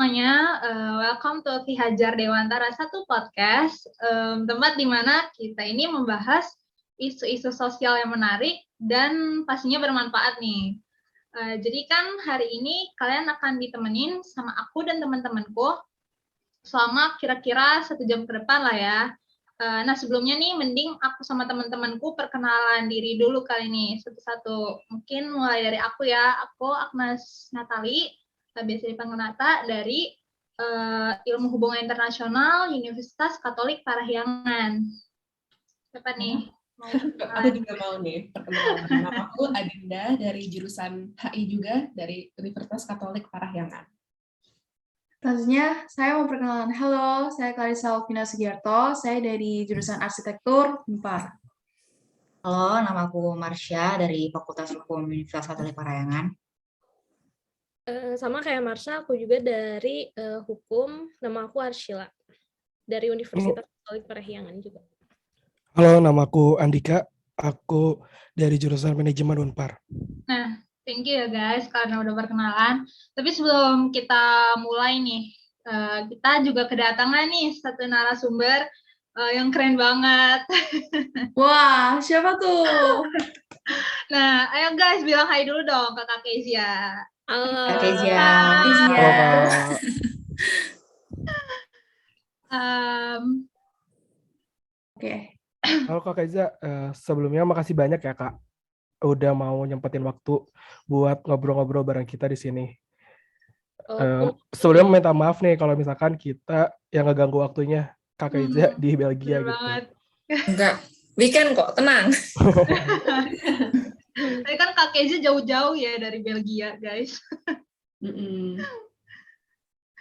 semuanya, welcome to Ki Hajar Dewantara Satu Podcast, tempat di mana kita ini membahas isu-isu sosial yang menarik dan pastinya bermanfaat nih. Jadi kan hari ini kalian akan ditemenin sama aku dan teman-temanku selama kira-kira 1 jam ke depan lah ya. Nah sebelumnya nih mending aku sama teman-temanku perkenalan diri dulu kali ini satu-satu. Mungkin mulai dari aku ya, aku Agnes Natali, biasa dipanggil Nata, dari Ilmu Hubungan Internasional Universitas Katolik Parahyangan. Siapa nih? Aku juga mau nih perkenalan. Nama aku Adinda dari jurusan HI juga dari Universitas Katolik Parahyangan. Selanjutnya, saya mau perkenalan. Halo, saya Clarissa Alvina Sugiarto. Saya dari jurusan Arsitektur, Unpar. Halo, nama aku Marsha dari Fakultas Hukum Universitas Katolik Parahyangan. Sama kayak Marsha, aku juga dari Hukum. Nama aku Arshila dari Universitas Katolik Parahyangan juga. Halo, nama aku Andika. Aku dari jurusan Manajemen Unpar. Nah, thank you ya guys karena udah perkenalan. Tapi sebelum kita mulai nih, kita juga kedatangan nih satu narasumber yang keren banget. Wah, siapa tuh? Nah, ayo guys bilang hai dulu dong ke Kak Kezia. Kak Kezia. Halo, Kak. Oke. Halo Kak Keza, sebelumnya makasih banyak ya Kak udah mau nyempetin waktu buat ngobrol-ngobrol bareng kita di sini. Sebelumnya minta maaf nih kalau misalkan kita yang ngeganggu waktunya Kak Keza di Belgia gitu. Banget. Enggak, weekend kok, tenang. Tapi kan Kak Kezia jauh-jauh ya dari Belgia, guys.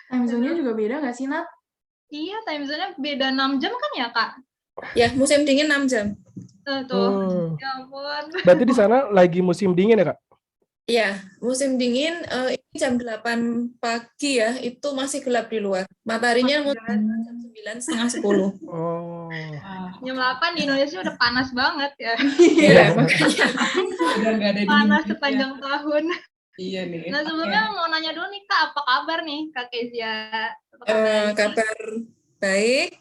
Time zone-nya juga beda nggak sih, Nat? Iya, time zone-nya beda 6 jam kan ya, Kak? Ya, musim dingin 6 jam. Tuh, ya ampun. Berarti di sana lagi musim dingin ya Kak? Iya, musim dingin, ini jam 8 pagi ya, itu masih gelap di luar. Mataharinya jam 9, setengah 10. Oh. Jam 8 di Indonesia udah panas banget ya. Iya, makanya. Udah nggak ada Panas dinginnya. sepanjang tahun. Iya nih. Nah, sebelumnya mau nanya dulu nih, Kak, apa kabar nih, Kak Kezia? Kabar baik,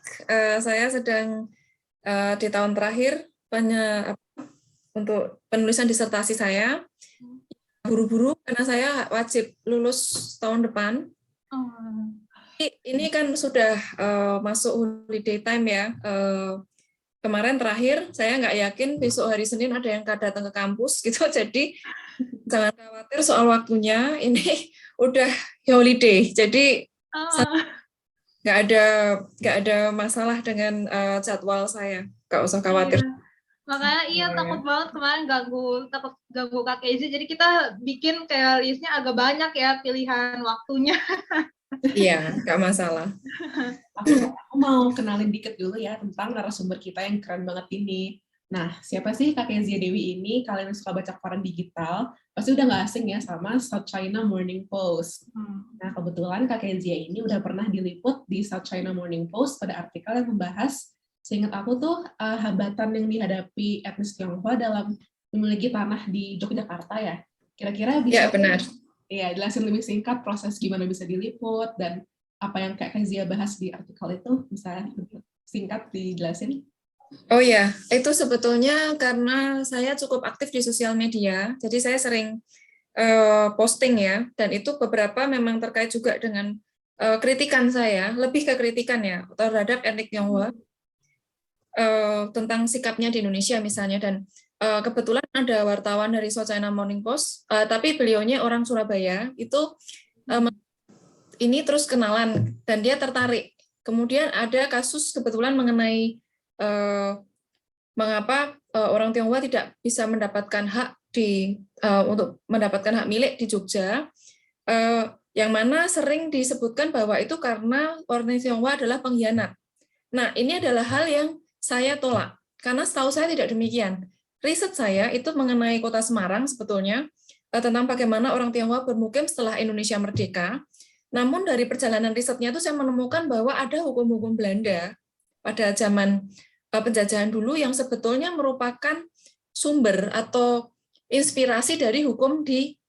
saya sedang di tahun terakhir untuk penulisan disertasi saya. Buru-buru karena saya wajib lulus tahun depan. Ini kan sudah masuk holiday time ya. Kemarin terakhir saya nggak yakin besok hari Senin ada yang datang ke kampus gitu. Jadi jangan khawatir soal waktunya. Ini udah holiday. Jadi nggak ada masalah dengan jadwal saya. Nggak usah khawatir. Makanya iya takut banget kemarin takut ganggu Kak Kezia. Jadi kita bikin kayak listnya agak banyak ya pilihan waktunya. Iya, nggak masalah. Aku mau kenalin dikit dulu ya tentang narasumber kita yang keren banget ini. Nah, siapa sih Kak Kezia Dewi ini? Kalian yang suka baca koran digital, pasti udah nggak asing ya sama South China Morning Post. Nah, kebetulan Kak Kezia ini udah pernah diliput di South China Morning Post pada artikel yang membahas, seingat aku tuh, hambatan yang dihadapi etnis Tionghoa dalam memiliki tanah di Yogyakarta ya. Kira-kira bisa... Ya, benar. Iya, jelasin lebih singkat proses gimana bisa diliput dan apa yang Kak Kezia bahas di artikel itu, bisa singkat dijelasin? Oh ya, itu sebetulnya karena saya cukup aktif di sosial media, jadi saya sering posting ya, dan itu beberapa memang terkait juga dengan kritikan saya, lebih ke kritikan ya, terhadap etnik Tionghoa, tentang sikapnya di Indonesia misalnya, dan kebetulan ada wartawan dari South China Morning Post, tapi beliaunya orang Surabaya, itu ini terus kenalan, dan dia tertarik. Kemudian ada kasus kebetulan mengenai mengapa orang Tionghoa tidak bisa mendapatkan hak untuk mendapatkan hak milik di Jogja, yang mana sering disebutkan bahwa itu karena orang Tionghoa adalah pengkhianat. Nah, ini adalah hal yang saya tolak, karena setahu saya tidak demikian. Riset saya itu mengenai kota Semarang sebetulnya, tentang bagaimana orang Tionghoa bermukim setelah Indonesia merdeka. Namun dari perjalanan risetnya itu saya menemukan bahwa ada hukum-hukum Belanda pada zaman penjajahan dulu yang sebetulnya merupakan sumber atau inspirasi dari hukum di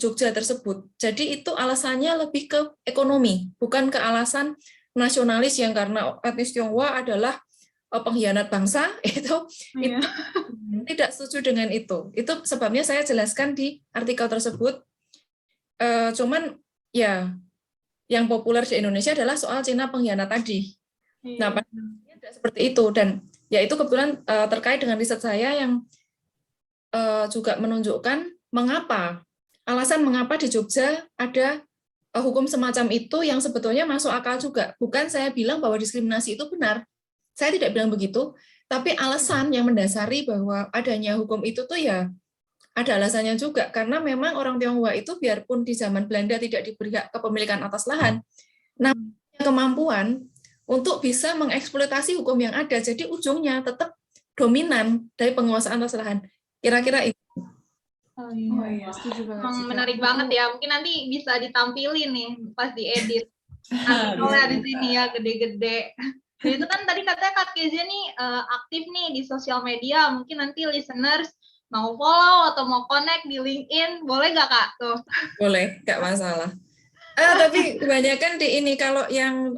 Jogja tersebut. Jadi itu alasannya lebih ke ekonomi, bukan ke alasan nasionalis yang karena etnis Tionghoa adalah pengkhianat bangsa. Itu Iya. tidak setuju dengan itu. Itu sebabnya saya jelaskan di artikel tersebut. Cuman ya yang populer di Indonesia adalah soal Cina pengkhianat tadi. Nah, padahal tidak seperti itu, dan ya itu kebetulan terkait dengan riset saya yang juga menunjukkan alasan mengapa di Jogja ada hukum semacam itu yang sebetulnya masuk akal juga. Bukan saya bilang bahwa diskriminasi itu benar, saya tidak bilang begitu, tapi alasan yang mendasari bahwa adanya hukum itu tuh ya ada alasannya juga, karena memang orang Tionghoa itu biarpun di zaman Belanda tidak diberi hak kepemilikan atas lahan, namun punya kemampuan untuk bisa mengeksploitasi hukum yang ada, jadi ujungnya tetap dominan dari penguasaan atas lahan. Kira-kira itu. Oh Oh iya. iya, setuju banget Emang sih, Kak. menarik banget ya. Mungkin nanti bisa ditampilin nih pas diedit. Artikelnya di sini ya gede-gede. Dan itu kan tadi katanya Kak Kezia nih aktif nih di sosial media. Mungkin nanti listeners mau follow atau mau connect di LinkedIn, boleh nggak Kak? Tuh. Boleh, nggak masalah. Tapi kebanyakan di ini, kalau yang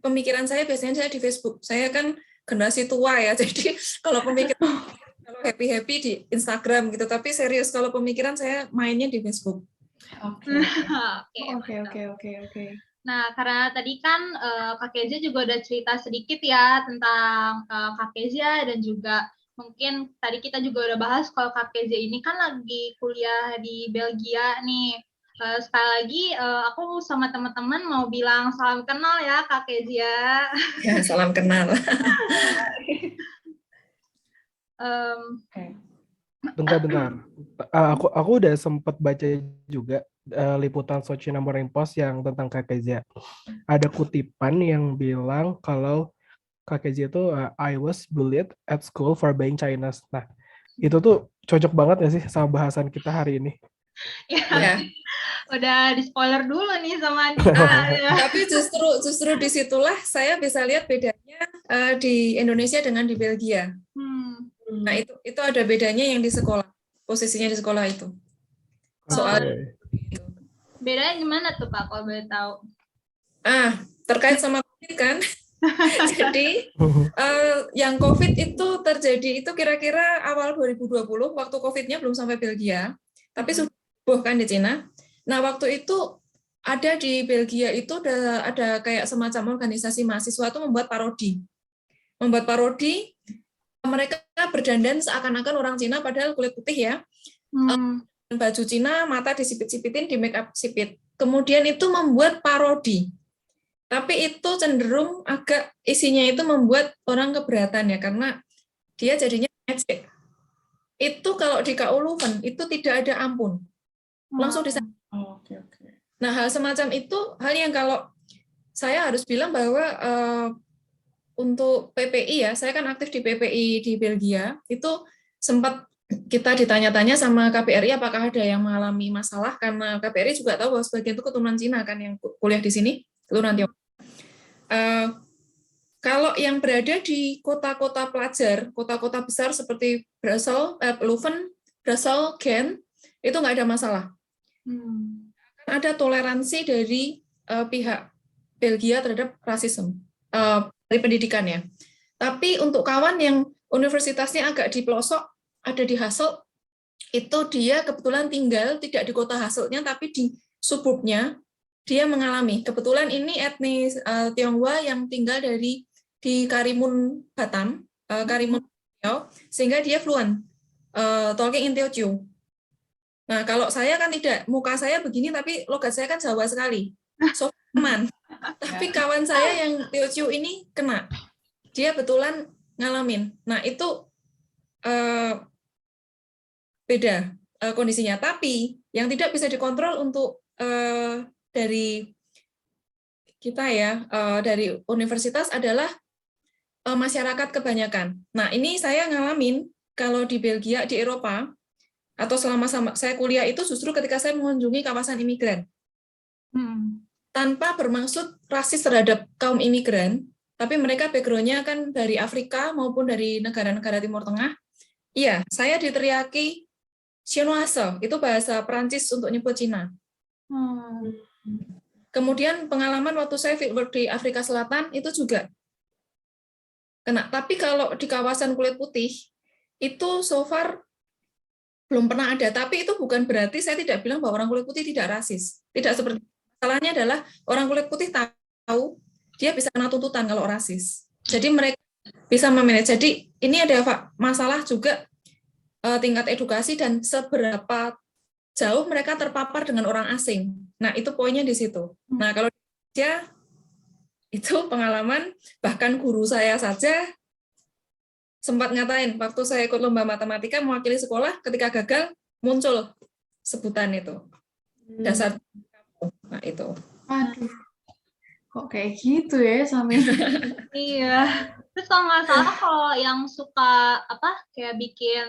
pemikiran saya biasanya saya di Facebook. Saya kan generasi tua ya, jadi kalau pemikiran kalau happy-happy di Instagram gitu, tapi serius kalau pemikiran saya mainnya di Facebook. Oke. Oke. Oke. Nah, karena tadi kan Kak Kezia juga udah cerita sedikit ya tentang Kak Kezia, dan juga mungkin tadi kita juga udah bahas kalau Kak Kezia ini kan lagi kuliah di Belgia nih. Sekali lagi aku sama teman-teman mau bilang salam kenal ya Kak Kezia. Ya, salam kenal. Bentar. Aku udah sempat baca juga liputan Sochina Morning Post yang tentang Kak Kezia. Ada kutipan yang bilang kalau Kak Kezia itu I was bullied at school for being Chinese. Nah, itu tuh cocok banget ya sih sama bahasan kita hari ini. Ya. Udah di spoiler dulu nih sama Andika. Ya. Tapi justru disitulah saya bisa lihat bedanya di Indonesia dengan di Belgia. Nah, itu ada bedanya yang di sekolah, posisinya di sekolah itu. Soal bedanya gimana tuh Pak kalau boleh tahu? Terkait sama COVID kan. Jadi yang COVID itu terjadi itu kira-kira awal 2020, waktu COVID-nya belum sampai Belgia, tapi sudah kan di Cina. Nah, waktu itu ada di Belgia itu ada kayak semacam organisasi mahasiswa itu membuat parodi. Mereka berdandan seakan-akan orang Cina padahal kulit putih ya. Baju Cina, mata disipit-sipitin, di make up sipit. Kemudian itu membuat parodi. Tapi itu cenderung agak isinya itu membuat orang keberatan ya, karena dia jadinya ngecek. Itu kalau di KU Leuven itu tidak ada ampun. Langsung disana. Oke. Nah, hal semacam itu hal yang kalau saya harus bilang bahwa untuk PPI ya, saya kan aktif di PPI di Belgia, itu sempat kita ditanya-tanya sama KBRI apakah ada yang mengalami masalah, karena KBRI juga tahu bahwa sebagian itu keturunan Cina kan yang kuliah di sini, keturunan Tionghoa. Kalau yang berada di kota-kota pelajar, kota-kota besar seperti Leuven, Brussels, Ghent, itu nggak ada masalah. Ada toleransi dari pihak Belgia terhadap rasisme dari pendidikannya. Tapi untuk kawan yang universitasnya agak di pelosok, ada di Hasselt, itu dia kebetulan tinggal tidak di kota Hasseltnya, tapi di suburbnya, dia mengalami. Kebetulan ini etnis Tionghoa yang tinggal di Karimun Batam, Karimun Riau, sehingga dia fluent talking in Teochew. Nah, kalau saya kan tidak, muka saya begini tapi logat saya kan Jawa sekali. So aman. Tapi kawan saya yang Teochew ini kena. Dia betulan ngalamin. Nah, itu beda kondisinya. Tapi yang tidak bisa dikontrol untuk dari kita ya, dari universitas adalah masyarakat kebanyakan. Nah, ini saya ngalamin kalau di Belgia, di Eropa, atau selama saya kuliah itu justru ketika saya mengunjungi kawasan imigran. Tanpa bermaksud rasis terhadap kaum imigran, tapi mereka background-nya kan dari Afrika maupun dari negara-negara Timur Tengah. Iya, saya diteriaki chinoise, itu bahasa Perancis untuk nyebut Cina. Hmm. Kemudian pengalaman waktu saya fieldwork di Afrika Selatan itu juga kena. Tapi kalau di kawasan kulit putih, itu so far belum pernah ada. Tapi itu bukan berarti saya tidak bilang bahwa orang kulit putih tidak rasis. Tidak seperti itu. Masalahnya adalah orang kulit putih tahu dia bisa kena tuntutan kalau rasis. Jadi mereka bisa memanage. Jadi ini ada masalah juga tingkat edukasi dan seberapa jauh mereka terpapar dengan orang asing. Nah, itu poinnya di situ. Nah, kalau di Indonesia, itu pengalaman, bahkan guru saya saja sempat ngatain, waktu saya ikut lomba matematika, mewakili sekolah, ketika gagal, muncul sebutan itu. Dasar. Nah, itu. Aduh, kok kayak gitu ya sampai Iya. Terus kalau nggak salah kalau yang suka kayak bikin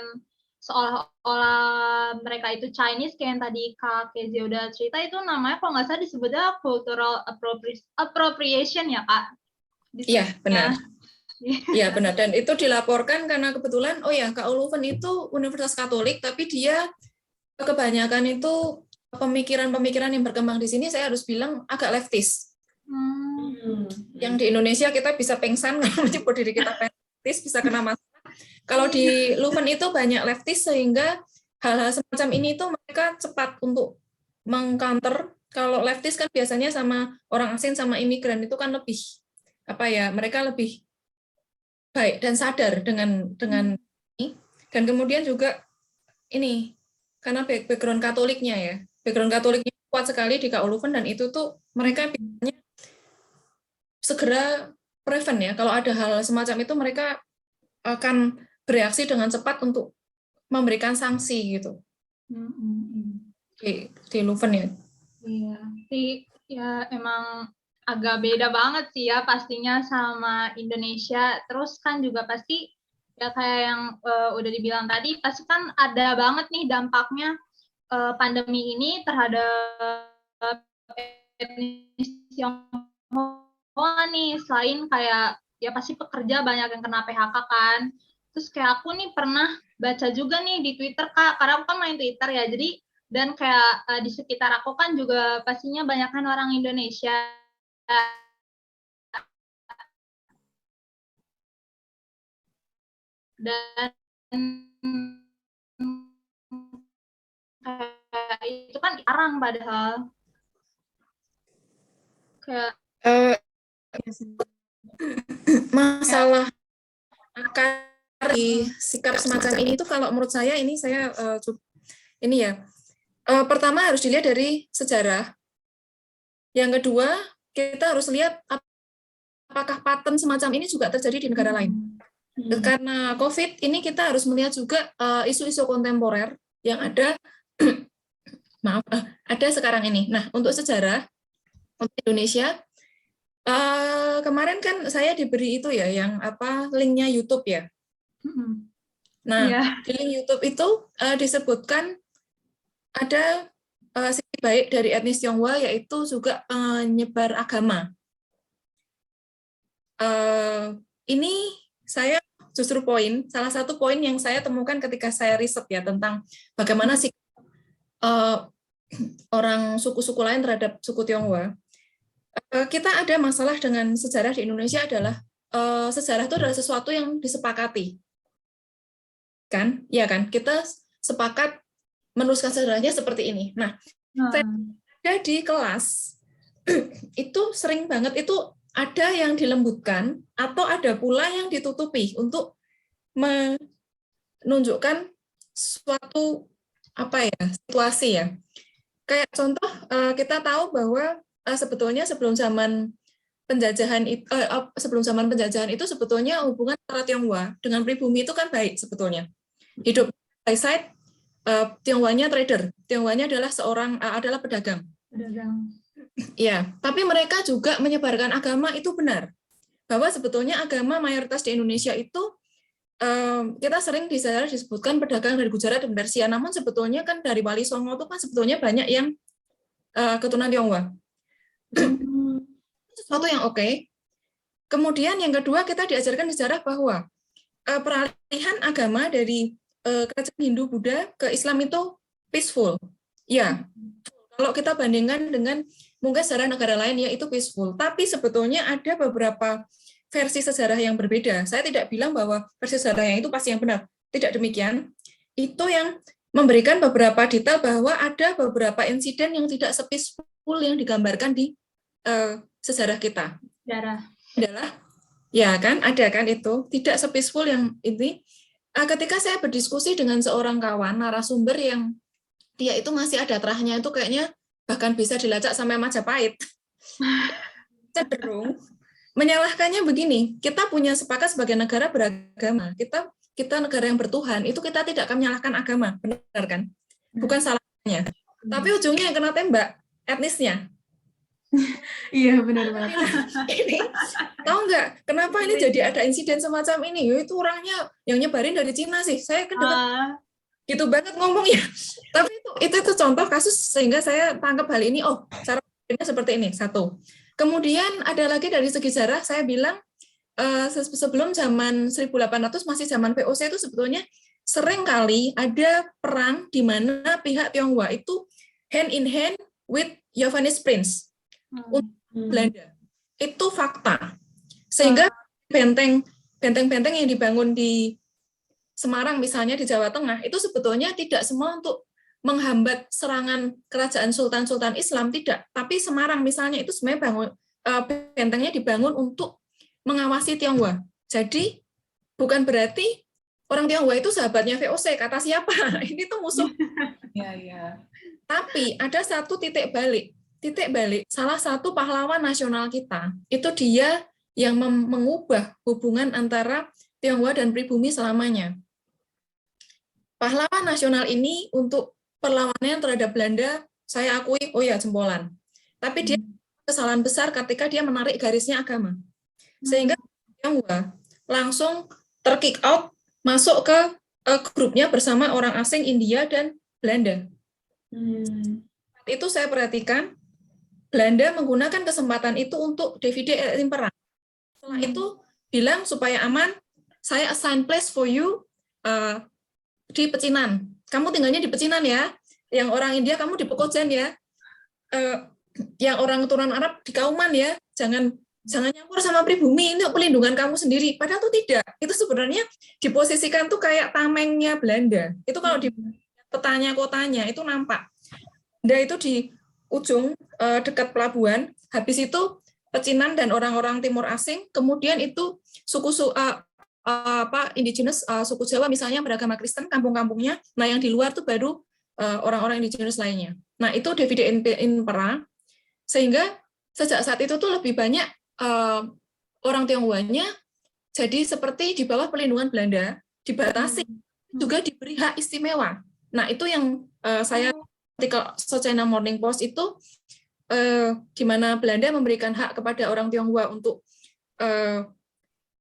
seolah-olah mereka itu Chinese kayak yang tadi Kak Kezia udah cerita itu namanya kalau nggak salah disebutnya cultural appropriation ya Kak? Iya, benar. Iya, benar. Dan itu dilaporkan karena kebetulan, Kak Uluven itu Universitas Katolik, tapi dia kebanyakan itu pemikiran-pemikiran yang berkembang di sini, saya harus bilang agak leftis. Yang di Indonesia kita bisa pengsan kalau menyebut diri kita leftis, bisa kena masalah. Kalau di Leuven itu banyak leftis sehingga hal-hal semacam ini itu mereka cepat untuk meng-counter. Kalau leftis kan biasanya sama orang asing sama imigran itu kan lebih mereka lebih baik dan sadar dengan ini. Dan kemudian juga ini karena background Katoliknya ya. Background Katoliknya kuat sekali di Kak Uluven dan itu tuh mereka biasanya segera prevent ya. Kalau ada hal semacam itu mereka akan bereaksi dengan cepat untuk memberikan sanksi gitu. Di Leuven ya. Iya, ya emang agak beda banget sih ya pastinya sama Indonesia. Terus kan juga pasti ya kayak yang udah dibilang tadi, pasti kan ada banget nih dampaknya pandemi ini terhadap etnis Tionghoa nih. Selain kayak ya pasti pekerja banyak yang kena PHK kan. Terus kayak aku nih pernah baca juga nih di Twitter Kak, karena aku kan main Twitter ya. Jadi dan kayak di sekitar aku kan juga pastinya banyakkan orang Indonesia. Dan itu kan jarang padahal. Kayak masalah akar di sikap semacam ini tuh kalau menurut saya ini saya ini ya. Pertama harus dilihat dari sejarah. Yang kedua, kita harus lihat apakah pattern semacam ini juga terjadi di negara lain. Karena COVID ini kita harus melihat juga isu-isu kontemporer yang ada ada sekarang ini. Nah, untuk sejarah untuk Indonesia kemarin kan saya diberi itu ya yang linknya YouTube ya. Nah, di link YouTube itu disebutkan ada sisi baik dari etnis Tionghoa yaitu juga penyebar agama. Ini saya justru salah satu poin yang saya temukan ketika saya riset ya tentang bagaimana sih orang suku-suku lain terhadap suku Tionghoa. Kita ada masalah dengan sejarah di Indonesia adalah sejarah itu adalah sesuatu yang disepakati. Kan? Ya kan? Kita sepakat meneruskan sejarahnya seperti ini. Nah, saya ada di kelas itu sering banget itu ada yang dilembutkan atau ada pula yang ditutupi untuk menunjukkan suatu situasi ya. Kayak contoh kita tahu bahwa sebetulnya sebelum zaman penjajahan itu sebetulnya hubungan antara Tionghoa dengan pribumi itu kan baik sebetulnya. Hidup by side Tionghoanya trader, Tionghoanya adalah pedagang. Ya, tapi mereka juga menyebarkan agama itu benar. Bahwa sebetulnya agama mayoritas di Indonesia itu kita sering di sana disebutkan pedagang dari Gujarat dan Persia, namun sebetulnya kan dari Wali Songo itu kan sebetulnya banyak yang keturunan Tionghoa. Sesuatu yang oke. Kemudian yang kedua kita diajarkan sejarah bahwa peralihan agama dari kerajaan Hindu Buddha ke Islam itu peaceful. Ya, kalau kita bandingkan dengan mungkin sejarah negara lain ya itu peaceful. Tapi sebetulnya ada beberapa versi sejarah yang berbeda. Saya tidak bilang bahwa versi sejarah yang itu pasti yang benar. Tidak demikian. Itu yang memberikan beberapa detail bahwa ada beberapa insiden yang tidak se-peaceful yang digambarkan di sejarah kita. Darah. Adalah, ya kan, ada kan itu. Tidak se-peaceful yang ini. Ketika saya berdiskusi dengan seorang kawan, narasumber yang dia itu masih ada terahnya itu kayaknya bahkan bisa dilacak sampai Majapahit. Cenderung menyalahkannya begini, kita punya sepakat sebagai negara beragama, kita negara yang bertuhan, itu kita tidak akan menyalahkan agama, benar kan? Bukan salahnya. Tapi ujungnya yang kena tembak, etnisnya. Iya, benar-benar. Ini, tahu nggak, kenapa ini jadi ada insiden semacam ini? Itu orangnya yang nyebarin dari Cina sih, saya kan gitu banget ngomongnya. Tapi itu contoh kasus sehingga saya tangkap hal ini, oh cara pikirnya seperti ini, satu. Kemudian ada lagi dari segi sejarah, saya bilang sebelum zaman 1800 masih zaman VOC itu sebetulnya sering kali ada perang di mana pihak Tionghoa itu hand in hand with Javanese Prince untuk Belanda. Itu fakta. Sehingga benteng-benteng yang dibangun di Semarang misalnya di Jawa Tengah itu sebetulnya tidak semua untuk menghambat serangan kerajaan sultan-sultan Islam, tidak. Tapi Semarang misalnya itu sebenarnya bentengnya dibangun untuk mengawasi Tionghoa. Jadi bukan berarti orang Tionghoa itu sahabatnya VOC, kata siapa? Ini tuh musuh. Iya. Tapi ada satu titik balik. Salah satu pahlawan nasional kita itu dia yang mengubah hubungan antara Tionghoa dan pribumi selamanya. Pahlawan nasional ini untuk perlawanannya terhadap Belanda, saya akui, oh ya jempolan. Tapi dia kesalahan besar ketika dia menarik garisnya agama. Sehingga Tionghoa langsung ter-kick out, masuk ke grupnya bersama orang asing India dan Belanda. Itu saya perhatikan, Belanda menggunakan kesempatan itu untuk divide et impera. Setelah itu bilang supaya aman, saya assign place for you di Pecinan. Kamu tinggalnya di Pecinan ya. Yang orang India kamu di Pekojan ya. Yang orang keturunan Arab di Kauman ya. Jangan nyampur sama pribumi, ini pelindungan kamu sendiri. Padahal itu tidak. Itu sebenarnya diposisikan tuh kayak tamengnya Belanda. Itu kalau di petanya kotanya itu nampak. Belanda itu di ujung dekat pelabuhan. Habis itu Pecinan dan orang-orang timur asing. Kemudian itu indigenous suku Jawa misalnya beragama Kristen kampung-kampungnya, nah yang di luar tuh baru orang-orang indigenous lainnya. Nah itu divide et impera, sehingga sejak saat itu tuh lebih banyak orang Tionghoanya jadi seperti di bawah perlindungan Belanda, dibatasi, juga diberi hak istimewa. Nah itu yang saya artikel South China Morning Post itu di mana Belanda memberikan hak kepada orang Tionghoa untuk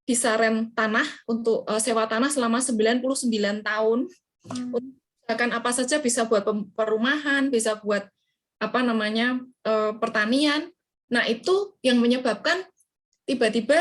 bisa rent tanah untuk sewa tanah selama 99 tahun. Akan apa saja bisa buat perumahan, bisa buat pertanian. Nah, itu yang menyebabkan tiba-tiba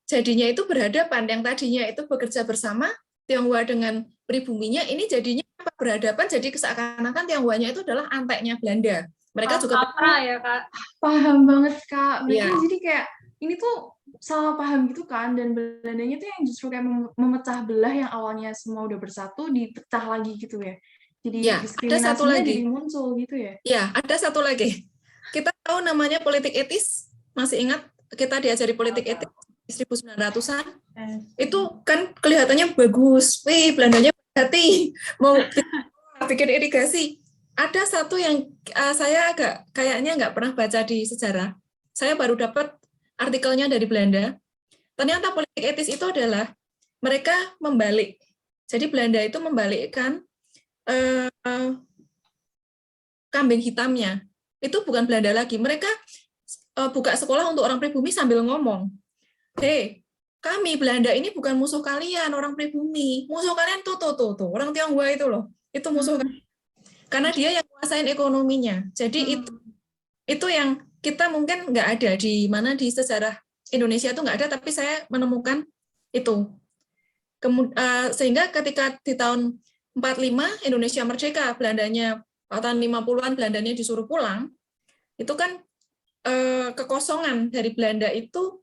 jadinya itu berhadapan, yang tadinya itu bekerja bersama Tionghoa dengan pribuminya, ini jadinya berhadapan, jadi seakan-akan Tionghoanya itu adalah anteknya Belanda. Mereka juga ya, Kak. Paham banget, Kak. Mereka Ya. jadi kayak ini tuh salah paham gitu kan, dan Belandanya tuh yang justru kayak memecah belah yang awalnya semua udah bersatu dipecah lagi gitu ya. Jadi ya, ada satu diskriminasinya lagi jadi muncul gitu ya. Ya, ada satu lagi. Kita tahu namanya politik etis, masih ingat kita diajari politik etis 1900-an? Itu kan kelihatannya bagus. Wih, Belandanya berhati mau bikin irigasi. Ada satu yang saya kayaknya nggak pernah baca di sejarah. Saya baru dapat artikelnya dari Belanda. Ternyata politik etis itu adalah mereka membalik. Jadi Belanda itu membalikkan kambing hitamnya. Itu bukan Belanda lagi. Mereka buka sekolah untuk orang pribumi sambil ngomong, "Hei, kami Belanda ini bukan musuh kalian, orang pribumi. Musuh kalian tuh, orang Tionghoa itu loh. Itu musuh kalian." Karena dia yang menguasain ekonominya. Jadi itu yang kita mungkin nggak ada di mana di sejarah Indonesia itu nggak ada, tapi saya menemukan itu. Sehingga ketika di tahun 45 Indonesia merdeka, Belandanya tahun 50-an Belandanya disuruh pulang, itu kan kekosongan dari Belanda itu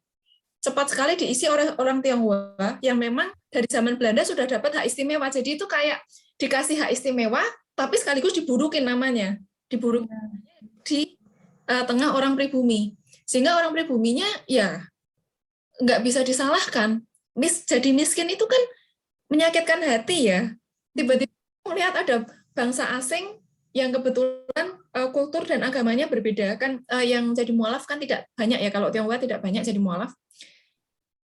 cepat sekali diisi oleh orang Tionghoa yang memang dari zaman Belanda sudah dapat hak istimewa. Jadi itu kayak dikasih hak istimewa, tapi sekaligus diburukin namanya. Diburukin di tengah orang pribumi. Sehingga orang pribuminya ya nggak bisa disalahkan. Jadi miskin itu kan menyakitkan hati ya. Tiba-tiba melihat ada bangsa asing yang kebetulan kultur dan agamanya berbeda kan, yang jadi mualaf kan tidak banyak ya, kalau Tionghoa tidak banyak jadi mualaf.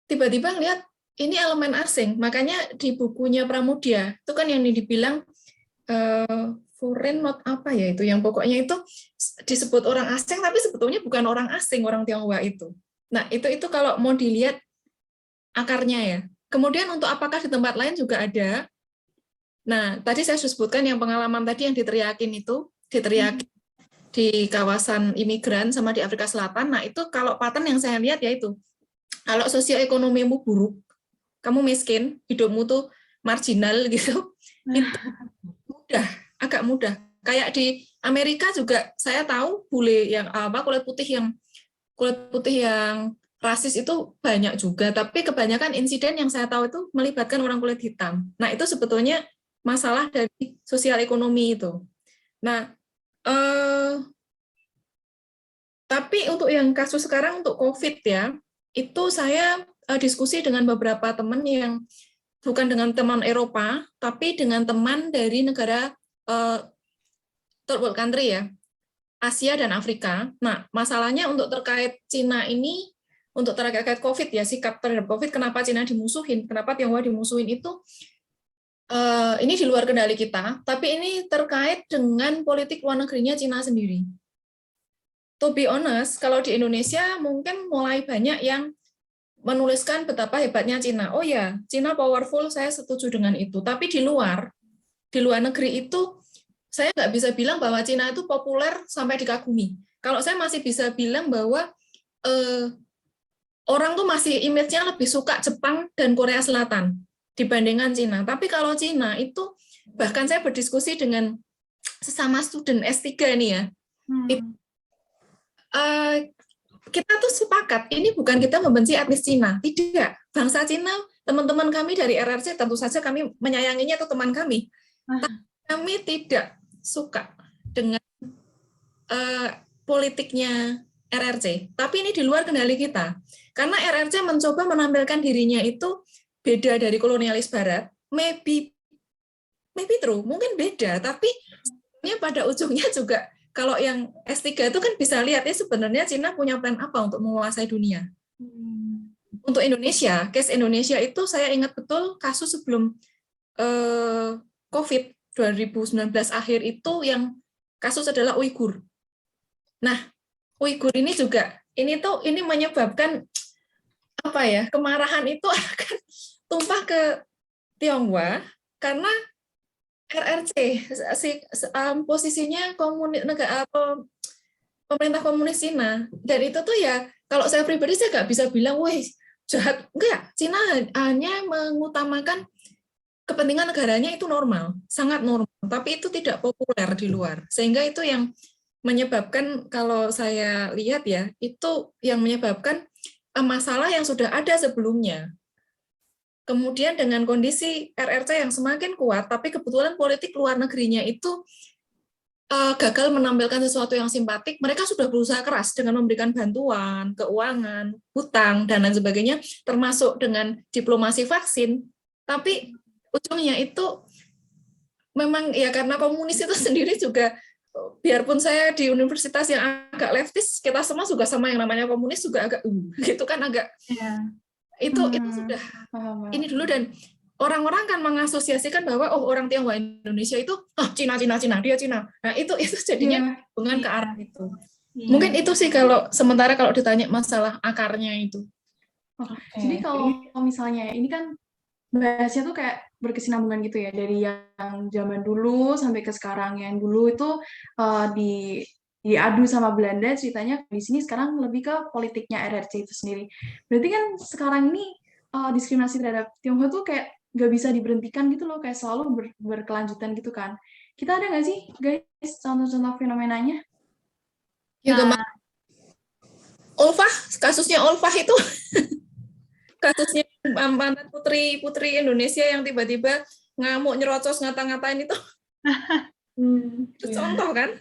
Tiba-tiba lihat ini elemen asing, makanya di bukunya Pramudia itu kan yang dibilang foreign not apa ya itu, yang pokoknya itu disebut orang asing tapi sebetulnya bukan orang asing orang Tionghoa itu. Nah itu kalau mau dilihat akarnya ya. Kemudian untuk apakah di tempat lain juga ada. Nah, tadi saya sudah sebutkan yang pengalaman tadi yang diteriakin itu, diteriakin di kawasan imigran sama di Afrika Selatan. Nah, itu kalau pattern yang saya lihat yaitu, kalau sosioekonomimu buruk, kamu miskin, hidupmu tuh marginal gitu, itu agak mudah. Kayak di Amerika juga saya tahu bule yang kulit putih yang rasis itu banyak juga, tapi kebanyakan insiden yang saya tahu itu melibatkan orang kulit hitam. Nah, itu sebetulnya masalah dari sosial ekonomi itu. Nah, tapi untuk yang kasus sekarang untuk COVID ya, itu saya diskusi dengan beberapa teman yang bukan dengan teman Eropa, tapi dengan teman dari negara third world country ya, Asia dan Afrika. Nah, masalahnya untuk terkait Cina ini, untuk terkait COVID ya, sikap terhadap COVID, kenapa Cina dimusuhin, kenapa Tionghoa dimusuhin itu, ini di luar kendali kita, tapi ini terkait dengan politik luar negerinya Cina sendiri. To be honest, kalau di Indonesia mungkin mulai banyak yang menuliskan betapa hebatnya Cina. Oh ya, Cina powerful, saya setuju dengan itu. Tapi di luar negeri itu, saya nggak bisa bilang bahwa Cina itu populer sampai dikagumi. Kalau saya masih bisa bilang bahwa orang tuh masih image-nya lebih suka Jepang dan Korea Selatan dibandingkan Cina. Tapi kalau Cina itu, bahkan saya berdiskusi dengan sesama student S3 nih ya, kita tuh sepakat, ini bukan kita membenci etnis Cina, tidak. Bangsa Cina, teman-teman kami dari RRC, tentu saja kami menyayanginya, itu teman kami. Tapi kami tidak suka dengan politiknya RRC. Tapi ini di luar kendali kita. Karena RRC mencoba menampilkan dirinya itu beda dari kolonialis Barat, maybe true, mungkin beda, tapi sebenarnya pada ujungnya juga kalau yang S3 itu kan bisa lihat ya sebenarnya Cina punya plan apa untuk menguasai dunia. Untuk Indonesia, case Indonesia itu saya ingat betul kasus sebelum COVID 2019 akhir itu yang kasus adalah Uighur. Nah, Uighur ini juga ini menyebabkan apa ya, kemarahan itu akan tumpah ke Tionghoa karena RRC posisinya pemerintah komunis Cina, dan itu tuh ya kalau saya pribadi saya nggak bisa bilang wah jahat, enggak. Cina hanya mengutamakan kepentingan negaranya, itu normal, sangat normal, tapi itu tidak populer di luar, sehingga itu yang menyebabkan, kalau saya lihat ya, itu yang menyebabkan masalah yang sudah ada sebelumnya. Kemudian dengan kondisi RRC yang semakin kuat, tapi kebetulan politik luar negerinya itu gagal menampilkan sesuatu yang simpatik, mereka sudah berusaha keras dengan memberikan bantuan, keuangan, hutang, dan lain sebagainya, termasuk dengan diplomasi vaksin. Tapi ujungnya itu memang ya karena komunis itu sendiri juga, biarpun saya di universitas yang agak leftis, kita semua juga sama yang namanya komunis juga agak gitu kan, agak itu sudah ini dulu, dan orang-orang kan mengasosiasikan bahwa oh orang Tionghoa Indonesia itu Cina dia Cina. Nah itu jadinya hubungan ke arah itu. Mungkin itu sih kalau sementara kalau ditanya masalah akarnya itu. Jadi kalau misalnya ini kan bahasnya tuh kayak berkesinambungan gitu ya, dari yang zaman dulu sampai ke sekarang. Yang dulu itu diadu sama Belanda, ceritanya di sini sekarang lebih ke politiknya RRC itu sendiri. Berarti kan sekarang ini diskriminasi terhadap Tionghoa tuh kayak nggak bisa diberhentikan gitu loh, kayak selalu berkelanjutan gitu kan. Kita ada nggak sih guys contoh-contoh fenomenanya? Ya, Nah, Ulfah, kasusnya Ulfah itu kasusnya mantan putri Indonesia yang tiba-tiba ngamuk nyerocos ngata-ngatain itu Iya. contoh kan?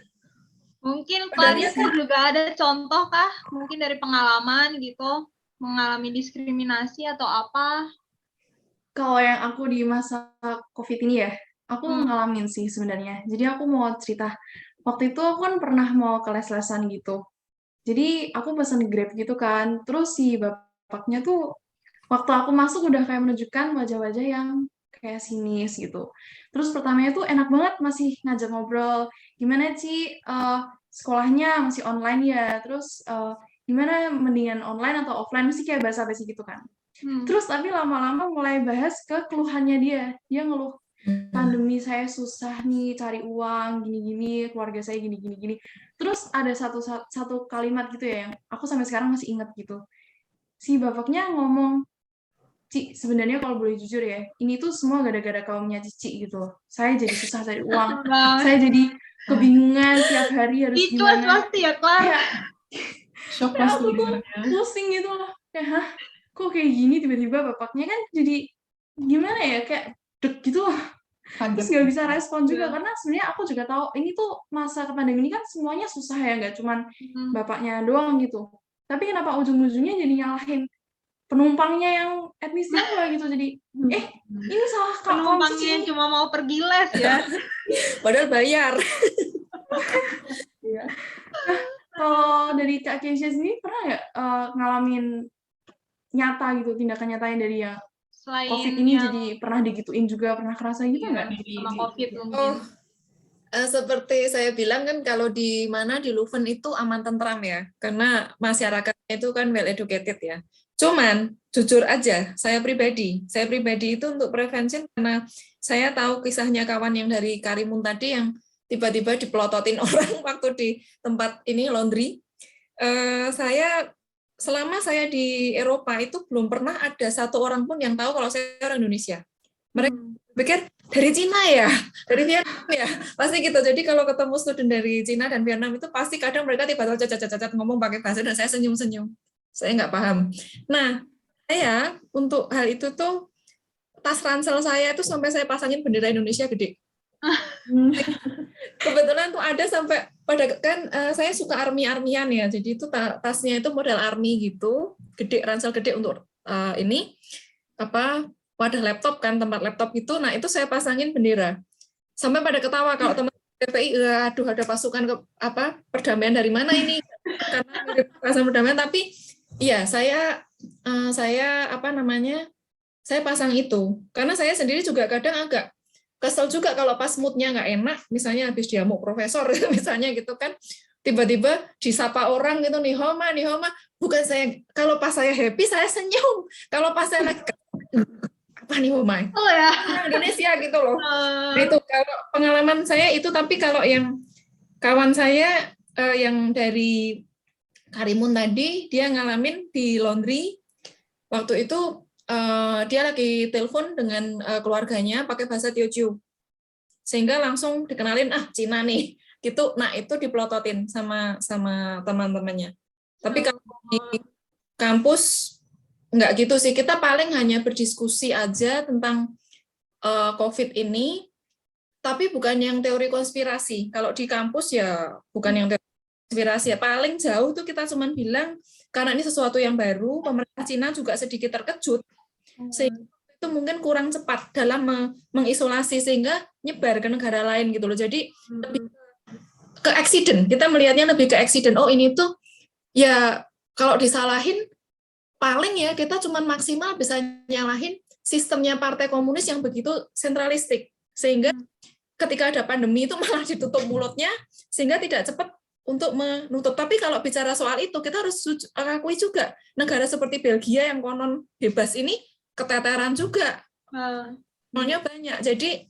mungkin Padahal Clarissa juga ada contoh kah? Mungkin dari pengalaman gitu, mengalami diskriminasi atau apa? Kalau yang aku di masa COVID ini ya, aku Hmm. ngalamin sih sebenarnya. Jadi aku mau cerita. Waktu itu aku kan pernah mau ke les-lesan gitu. Jadi aku pesen Grab gitu kan. Terus si bapaknya tuh waktu aku masuk udah kayak menunjukkan wajah-wajah yang kayak sinis gitu. Terus pertamanya tuh enak banget masih ngajak ngobrol. Gimana sih sekolahnya masih online ya? Terus gimana mendingan online atau offline? Mesti kayak basa-basi gitu kan. Terus tapi lama-lama mulai bahas ke keluhannya dia. Dia ngeluh, pandemi saya susah nih cari uang, gini-gini, keluarga saya gini-gini. Terus ada satu kalimat gitu ya yang aku sampai sekarang masih ingat gitu. Si bapaknya ngomong, Ci, sebenarnya kalau boleh jujur ya, ini tuh semua gara-gara kaumnya Cici gitu loh. Saya jadi susah cari uang, saya jadi kebingungan tiap hari harus Ikhlas gimana. pasti ya, Clar. Kayak Shock kayak pasti aku tuh dengarnya. pusing gitu loh. Kayak, hah? Kok kayak gini tiba-tiba bapaknya kan jadi gimana ya, kayak deg gitu loh. Terus Kaget. nggak bisa respon juga Iya. karena sebenarnya aku juga tahu ini tuh masa pandemi ini kan semuanya susah ya, nggak cuman bapaknya doang gitu. Tapi kenapa ujung-ujungnya jadi nyalahin penumpangnya yang etnis Jawa gitu. Jadi ini salah kaum Penumpangnya Cici yang ini. cuma mau pergi les ya. Padahal bayar. Kalau dari Kak Keisha sendiri pernah nggak ngalamin nyata gitu, tindakan nyatanya dari yang Selain COVID ini yang jadi pernah digituin juga, pernah kerasa gitu iya, nggak? sama COVID mungkin. Oh, seperti saya bilang kan kalau di mana di Leuven itu aman tentram ya, karena masyarakatnya itu kan well educated ya. Cuman jujur aja, saya pribadi itu untuk prevention karena saya tahu kisahnya kawan yang dari Karimun tadi yang tiba-tiba dipelototin orang waktu di tempat ini laundry. Saya selama saya di Eropa itu belum pernah ada satu orang pun yang tahu kalau saya orang Indonesia. Mereka pikir dari Cina ya, dari Vietnam ya, pasti gitu. Jadi kalau ketemu student dari Cina dan Vietnam itu pasti kadang mereka tiba-tiba cacat ngomong pakai bahasa dan saya senyum-senyum. Saya nggak paham. Nah, saya untuk hal itu tuh tas ransel saya itu sampai saya pasangin bendera Indonesia gede. Kebetulan tuh ada sampai pada kan saya suka armian ya, jadi itu tasnya itu model army gitu, gede, ransel gede untuk ini apa wadah laptop kan, tempat laptop gitu. Nah itu saya pasangin bendera. Sampai pada ketawa kalau teman PPI, aduh ada pasukan apa perdamaian dari mana ini? Karena mirip pasukan perdamaian. Tapi iya saya apa namanya? Saya pasang itu karena saya sendiri juga kadang agak kesel juga kalau pas moodnya nggak enak, misalnya habis diamuk profesor misalnya gitu kan, tiba-tiba disapa orang gitu, nih Homa, bukan saya, kalau pas saya happy saya senyum, kalau pas saya lagi apa nih Homa? Oh ya. Indonesia gitu loh. Itu kalau pengalaman saya itu, tapi kalau yang kawan saya yang dari Karimun tadi, dia ngalamin di laundry waktu itu. Dia lagi telepon dengan keluarganya pakai bahasa Teochew, sehingga langsung dikenalin Cina nih gitu. Nah itu dipelototin sama teman-temannya. Tapi kalau di kampus nggak gitu sih, kita paling hanya berdiskusi aja tentang COVID ini, tapi bukan yang teori konspirasi. Kalau di kampus ya bukan yang teori konspirasi, ya paling jauh tuh kita cuma bilang karena ini sesuatu yang baru, pemerintah Cina juga sedikit terkejut, sehingga itu mungkin kurang cepat dalam mengisolasi sehingga nyebar ke negara lain gitu loh. Jadi lebih ke accident, kita melihatnya lebih ke accident. Oh ini tuh ya kalau disalahin paling ya kita cuma maksimal bisa nyalahin sistemnya Partai Komunis yang begitu sentralistik, sehingga ketika ada pandemi itu malah ditutup mulutnya sehingga tidak cepat untuk menutup. Tapi kalau bicara soal itu kita harus akui juga negara seperti Belgia yang konon bebas ini keteteran juga, maunya banyak, jadi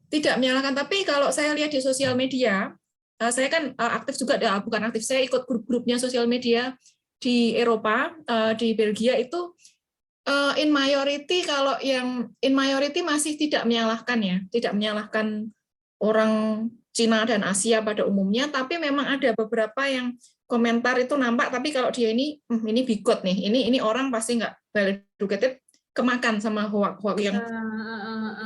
tidak menyalahkan. Tapi kalau saya lihat di sosial media, saya kan aktif juga, bukan aktif, saya ikut grup-grupnya sosial media di Eropa, di Belgia itu In majority, kalau yang in majority masih tidak menyalahkan ya, tidak menyalahkan orang Cina dan Asia pada umumnya, tapi memang ada beberapa yang komentar itu nampak, tapi kalau dia ini bigot nih, ini orang pasti nggak well educated, kemakan sama hoak-hoak yang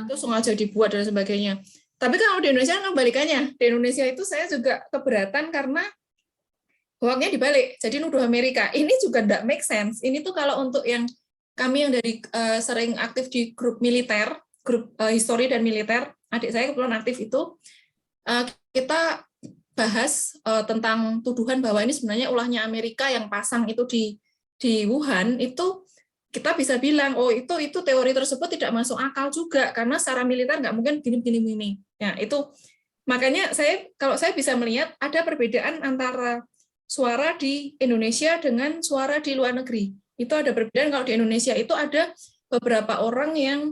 itu sengaja dibuat dan sebagainya. Tapi kalau di Indonesia kan kebalikannya, di Indonesia itu saya juga keberatan karena hoaknya dibalik, jadi nuduh Amerika. Ini juga nggak make sense. Ini tuh kalau untuk yang kami yang dari sering aktif di grup militer, grup histori dan militer, adik saya kebetulan aktif itu, kita bahas tentang tuduhan bahwa ini sebenarnya ulahnya Amerika yang pasang itu di Wuhan, itu kita bisa bilang, oh itu teori tersebut tidak masuk akal juga, karena secara militer nggak mungkin gini. Ya, itu makanya kalau saya bisa melihat ada perbedaan antara suara di Indonesia dengan suara di luar negeri. Itu ada perbedaan. Kalau di Indonesia itu ada beberapa orang yang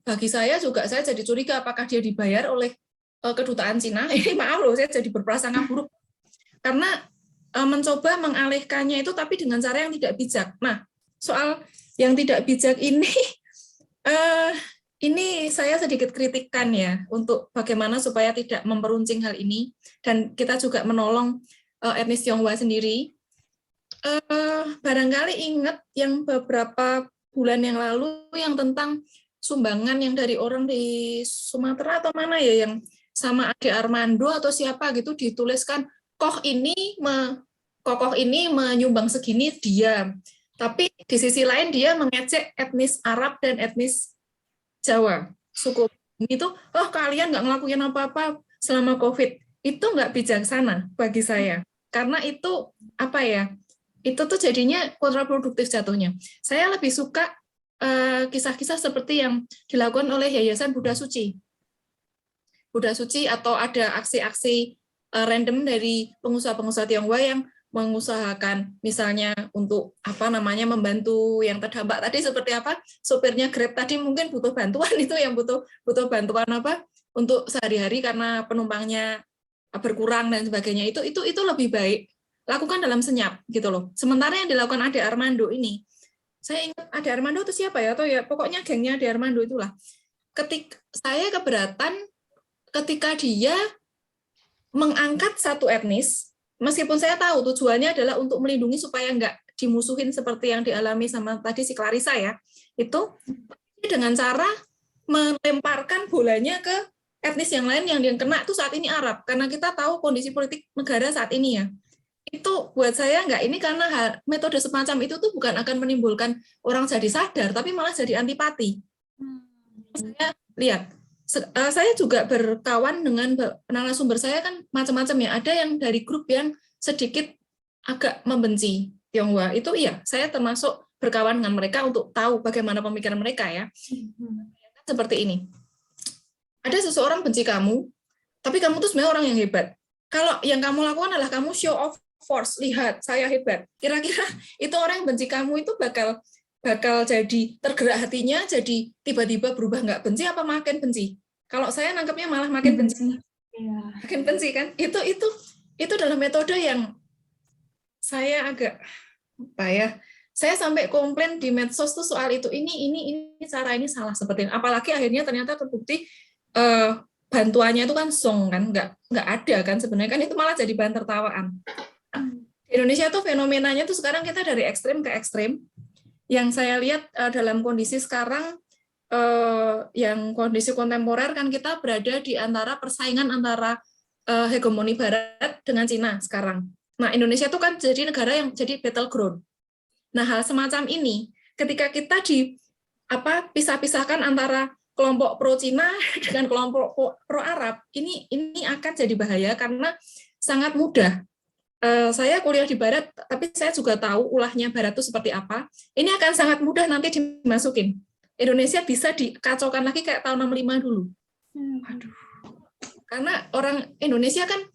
bagi saya jadi curiga apakah dia dibayar oleh kedutaan Cina. Ini maaf loh, saya jadi berprasangka buruk karena mencoba mengalihkannya itu tapi dengan cara yang tidak bijak. Nah, soal yang tidak bijak ini saya sedikit kritikkan ya untuk bagaimana supaya tidak memperuncing hal ini, dan kita juga menolong etnis Tionghoa sendiri. Barangkali ingat yang beberapa bulan yang lalu yang tentang sumbangan yang dari orang di Sumatera atau mana ya, yang sama Ade Armando atau siapa gitu dituliskan kokoh ini menyumbang segini dia, tapi di sisi lain dia mengecek etnis Arab dan etnis Jawa, suku itu, kalian nggak ngelakuin apa-apa selama COVID, itu nggak bijaksana bagi saya, karena itu apa ya? Itu tuh jadinya kontraproduktif jatuhnya. Saya lebih suka kisah-kisah seperti yang dilakukan oleh Yayasan Buddha Suci atau ada aksi-aksi random dari pengusaha-pengusaha Tionghoa yang mengusahakan misalnya untuk membantu yang terdampak tadi, seperti apa sopirnya Grab tadi mungkin butuh bantuan, itu yang butuh bantuan untuk sehari-hari karena penumpangnya berkurang dan sebagainya, itu lebih baik lakukan dalam senyap gitu loh. Sementara yang dilakukan Ade Armando ini, saya ingat Ade Armando itu siapa ya, atau ya pokoknya gengnya Ade Armando itulah. Saya keberatan ketika dia mengangkat satu etnis, meskipun saya tahu tujuannya adalah untuk melindungi supaya nggak dimusuhin seperti yang dialami sama tadi si Clarissa ya, itu dengan cara melemparkan bolanya ke etnis yang lain yang kena itu saat ini Arab, karena kita tahu kondisi politik negara saat ini ya. Itu buat saya ini karena metode semacam itu tuh bukan akan menimbulkan orang jadi sadar, tapi malah jadi antipati. Saya lihat, saya juga berkawan dengan narasumber saya kan macam-macam ya, ada yang dari grup yang sedikit agak membenci Tionghoa, itu iya, saya termasuk berkawan dengan mereka untuk tahu bagaimana pemikiran mereka ya. Seperti ini, ada seseorang benci kamu, tapi kamu tuh sebenarnya orang yang hebat. Kalau yang kamu lakukan adalah kamu show off force, lihat saya hebat. Kira-kira itu orang yang benci kamu itu bakal jadi tergerak hatinya, jadi tiba-tiba berubah nggak benci apa makin benci? Kalau saya nangkepnya malah makin benci. Makin benci kan? Itu adalah metode yang saya agak saya sampai komplain di medsos tuh soal itu, ini cara ini salah seperti ini. Apalagi akhirnya ternyata terbukti bantuannya itu kan song kan, nggak ada kan sebenarnya, kan itu malah jadi bahan tertawaan. Di Indonesia tuh fenomenanya tuh sekarang kita dari ekstrim ke ekstrim. Yang saya lihat dalam kondisi sekarang, yang kondisi kontemporer kan kita berada di antara persaingan antara hegemoni Barat dengan Cina sekarang. Nah, Indonesia tuh kan jadi negara yang jadi battleground. Nah, hal semacam ini ketika kita pisah-pisahkan antara kelompok pro Cina dengan kelompok pro Arab, ini akan jadi bahaya karena sangat mudah. Saya kuliah di Barat, tapi saya juga tahu ulahnya Barat itu seperti apa. Ini akan sangat mudah nanti dimasukin. Indonesia bisa dikacaukan lagi kayak tahun 65 dulu. Aduh. Karena orang Indonesia kan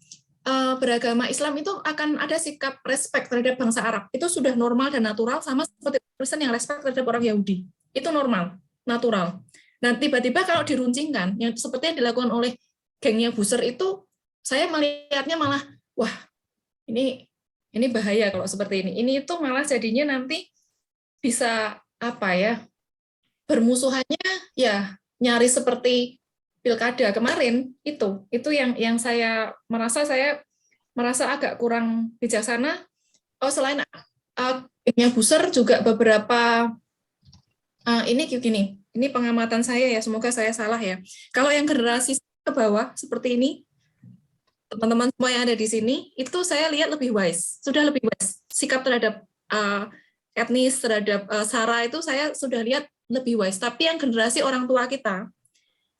beragama Islam itu akan ada sikap respect terhadap bangsa Arab. Itu sudah normal dan natural, sama seperti Kristen yang respect terhadap orang Yahudi. Itu normal, natural. Nah, tiba-tiba kalau diruncingkan, yang seperti yang dilakukan oleh gengnya Busser itu, saya melihatnya malah, wah, ini bahaya kalau seperti ini. Ini itu malah jadinya nanti bisa apa ya, bermusuhannya ya nyaris seperti pilkada kemarin. Itu yang saya merasa agak kurang bijaksana. Selain timnya Buser juga beberapa ini pengamatan saya ya, semoga saya salah ya. Kalau yang generasi ke bawah seperti ini, teman-teman semua yang ada di sini, itu saya lihat sudah lebih wise. Sikap terhadap etnis, terhadap SARA itu saya sudah lihat lebih wise. Tapi yang generasi orang tua kita,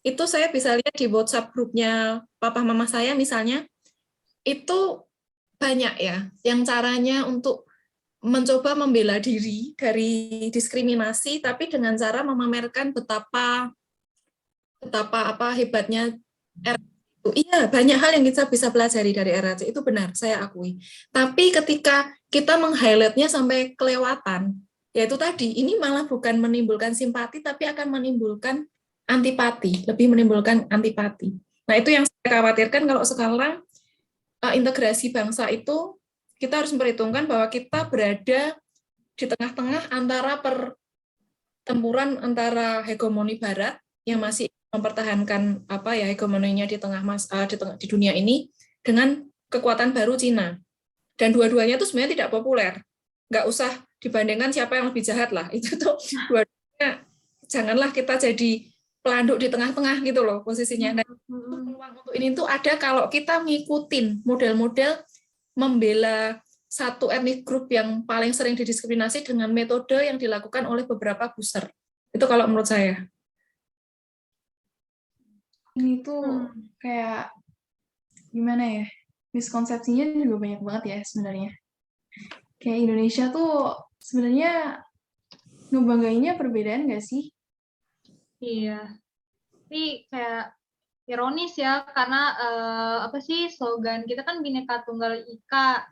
itu saya bisa lihat di WhatsApp grupnya papa mama saya misalnya, itu banyak ya yang caranya untuk mencoba membela diri dari diskriminasi, tapi dengan cara memamerkan betapa hebatnya RAC itu. Iya, banyak hal yang kita bisa pelajari dari RAC, itu benar, saya akui. Tapi ketika kita meng-highlight-nya sampai kelewatan, yaitu tadi, ini malah bukan menimbulkan simpati, tapi akan menimbulkan antipati, lebih menimbulkan antipati. Nah, itu yang saya khawatirkan kalau sekarang integrasi bangsa itu kita harus memperhitungkan bahwa kita berada di tengah-tengah antara pertempuran antara hegemoni Barat yang masih mempertahankan hegemoninya di di dunia ini dengan kekuatan baru Cina. Dan dua-duanya itu sebenarnya tidak populer. Nggak usah dibandingkan siapa yang lebih jahat lah. Itu tuh dua-duanya janganlah kita jadi pelanduk di tengah-tengah gitu loh posisinya. Dan peluang untuk ini tuh ada kalau kita ngikutin model-model membela satu etnik grup yang paling sering didiskriminasi dengan metode yang dilakukan oleh beberapa Buser. Itu kalau menurut saya. Ini tuh kayak gimana ya? Miskonsepsinya juga banyak banget ya sebenarnya. Kayak Indonesia tuh sebenarnya ngebanggainnya perbedaan nggak sih? Iya. Tapi kayak ironis ya, karena slogan kita kan Bhinneka Tunggal Ika,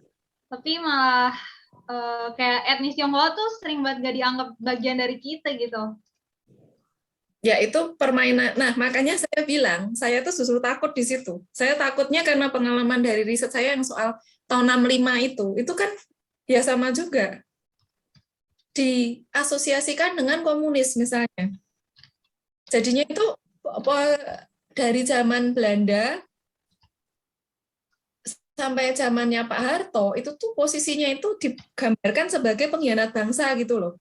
tapi malah kayak etnis Tionghoa tuh sering banget gak dianggap bagian dari kita gitu. Ya itu permainan. Nah makanya saya bilang, saya tuh justru takut di situ. Saya takutnya karena pengalaman dari riset saya yang soal tahun 65 itu kan ya sama juga. Diasosiasikan dengan komunis misalnya. Jadinya itu dari zaman Belanda sampai zamannya Pak Harto, itu tuh posisinya itu digambarkan sebagai pengkhianat bangsa gitu loh.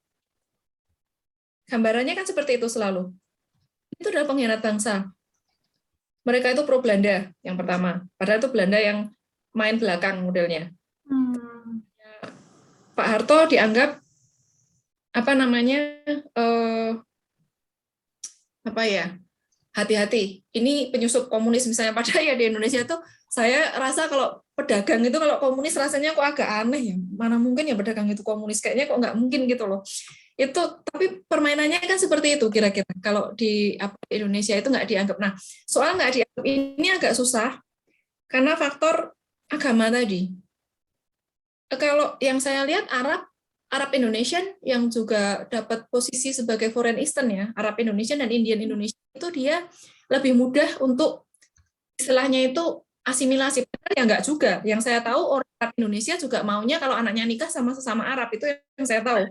Gambarannya kan seperti itu selalu. Itu adalah pengkhianat bangsa. Mereka itu pro Belanda yang pertama. Padahal itu Belanda yang main belakang modelnya. Pak Harto dianggap hati-hati. Ini penyusup komunis misalnya. Padahal ya di Indonesia tuh saya rasa kalau pedagang itu kalau komunis rasanya kok agak aneh ya. Mana mungkin ya pedagang itu komunis, kayaknya kok nggak mungkin gitu loh. Itu tapi permainannya kan seperti itu kira-kira. Kalau di Indonesia itu nggak dianggap. Nah, soal nggak dianggap ini agak susah karena faktor agama tadi. Kalau yang saya lihat Arab Indonesian yang juga dapat posisi sebagai foreign Eastern ya, Arab Indonesian dan Indian Indonesia itu dia lebih mudah untuk istilahnya itu asimilasi. Ya enggak juga. Yang saya tahu orang Arab Indonesia juga maunya kalau anaknya nikah sama sesama Arab, itu yang saya tahu.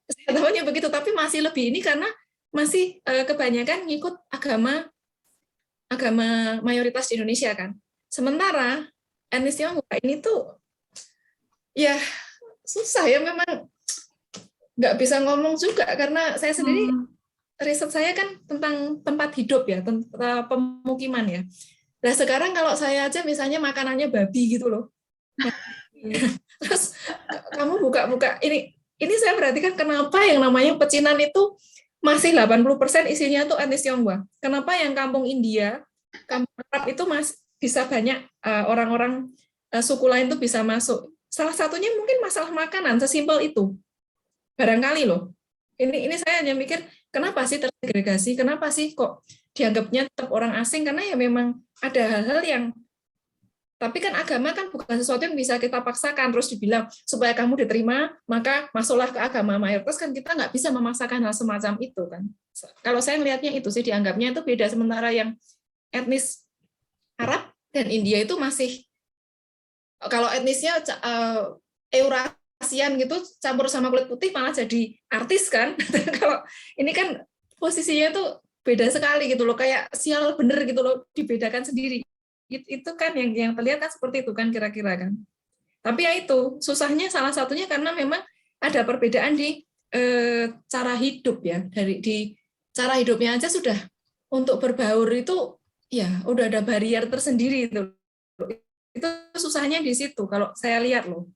Saya tahunya begitu, tapi masih lebih ini karena masih kebanyakan ngikut agama mayoritas di Indonesia kan. Sementara etnis Tionghoa ini tuh ya susah ya, memang nggak bisa ngomong juga karena saya sendiri riset saya kan tentang tempat hidup ya, tentang pemukiman ya. Nah sekarang kalau saya aja misalnya makanannya babi gitu loh, terus kamu buka-buka ini saya perhatikan kenapa yang namanya pecinan itu masih 80% isinya tuh etnis Tionghoa. Kenapa yang kampung India, kampung Arab itu bisa banyak orang-orang suku lain tuh bisa masuk. Salah satunya mungkin masalah makanan, sesimpel itu. Barangkali loh. Ini saya hanya mikir, kenapa sih tersegregasi? Kenapa sih kok dianggapnya tetap orang asing? Karena ya memang ada hal-hal yang, tapi kan agama kan bukan sesuatu yang bisa kita paksakan terus dibilang supaya kamu diterima maka masuklah ke agama mayoritas, kan kita nggak bisa memaksakan hal semacam itu kan. Kalau saya melihatnya itu sih dianggapnya itu beda, sementara yang etnis Arab dan India itu masih, kalau etnisnya Eurasi Asian gitu campur sama kulit putih malah jadi artis kan. Kalau ini kan posisinya tuh beda sekali gitu loh, kayak sial bener gitu loh, dibedakan sendiri. Itu kan yang terlihat kan seperti itu kan kira-kira kan. Tapi ya itu susahnya salah satunya karena memang ada perbedaan di cara hidup ya, di cara hidupnya aja sudah untuk berbaur itu ya udah ada barrier tersendiri itu. Itu susahnya di situ kalau saya lihat loh.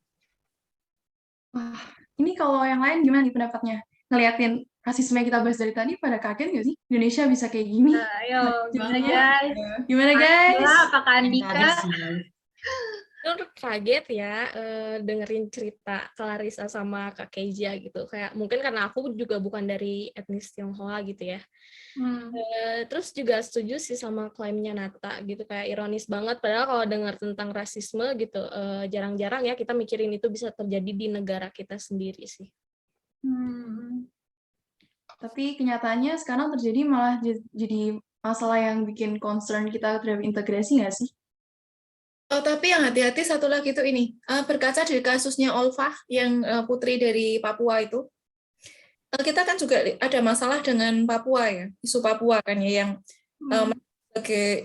Wah, ini kalau yang lain gimana nih pendapatnya? Ngeliatin rasisme yang kita bahas dari tadi, pada kaget nggak sih? Indonesia bisa kayak gini? Ayo, gimana Jadinya, guys? gimana guys? Gila, apakah Yang Andika? kaget sih. Menurut kaget ya dengerin cerita Clarissa sama Kak Kezia gitu. Kayak mungkin karena aku juga bukan dari etnis Tionghoa gitu ya. Terus juga setuju sih sama klaimnya Nata gitu, kayak ironis banget. Padahal kalau dengar tentang rasisme gitu, jarang-jarang ya kita mikirin itu bisa terjadi di negara kita sendiri sih. Tapi kenyataannya sekarang terjadi malah jadi masalah yang bikin concern kita terhadap integrasi nggak sih? Oh, tapi yang hati-hati satu lagi tuh ini, berkaca dari kasusnya Olfah yang putri dari Papua itu, kita kan juga ada masalah dengan Papua ya, isu Papua kan ya, yang sebagai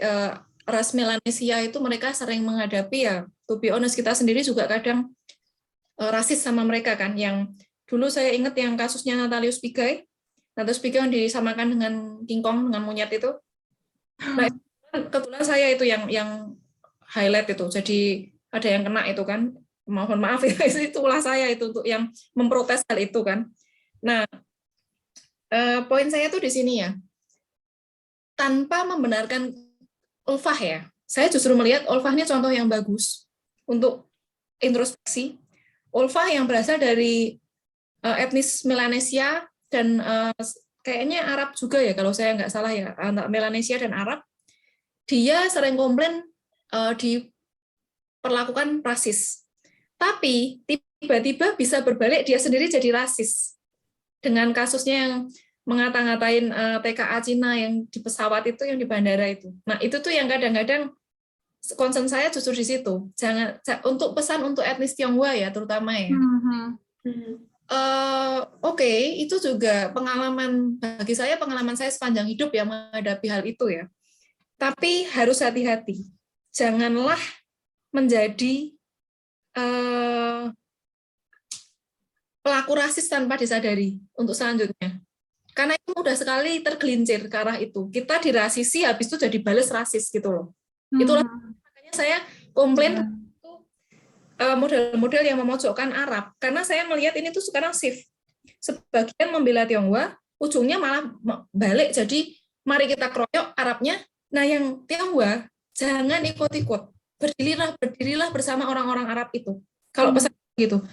ras Melanesia itu mereka sering menghadapi ya, to be honest kita sendiri juga kadang rasis sama mereka kan, yang dulu saya ingat yang kasusnya Natalius Pigai yang disamakan dengan King Kong, dengan monyet itu. Nah, kebetulan saya itu yang highlight itu, jadi ada yang kena itu kan, mohon maaf ya, itulah saya itu untuk yang memprotes hal itu kan. Nah, poin saya tuh di sini ya, tanpa membenarkan Olfah ya, saya justru melihat Olfah ini contoh yang bagus untuk introspeksi. Olfah yang berasal dari etnis Melanesia dan kayaknya Arab juga ya, kalau saya nggak salah ya, antara Melanesia dan Arab, dia sering komplain diperlakukan rasis. Tapi tiba-tiba bisa berbalik dia sendiri jadi rasis. Dengan kasusnya yang ngata-ngatain TKA Cina yang di pesawat itu, yang di bandara itu. Nah, itu tuh yang kadang-kadang concern saya justru di situ. Jangan untuk pesan untuk etnis Tionghoa ya terutama ya. Oke, itu juga pengalaman bagi saya, pengalaman saya sepanjang hidup ya menghadapi hal itu ya. Tapi harus hati-hati. Janganlah menjadi pelaku rasis tanpa disadari untuk selanjutnya. Karena itu mudah sekali tergelincir ke arah itu. Kita dirasisi, habis itu jadi balas rasis gitu loh. Itulah makanya saya komplain model-model yang memojokkan Arab. Karena saya melihat ini tuh sekarang shift. Sebagian membela Tionghoa, ujungnya malah balik. Jadi mari kita keroyok Arabnya. Nah yang Tionghoa, jangan ikut-ikut. Berdirilah bersama orang-orang Arab itu. Kalau pesan gitu.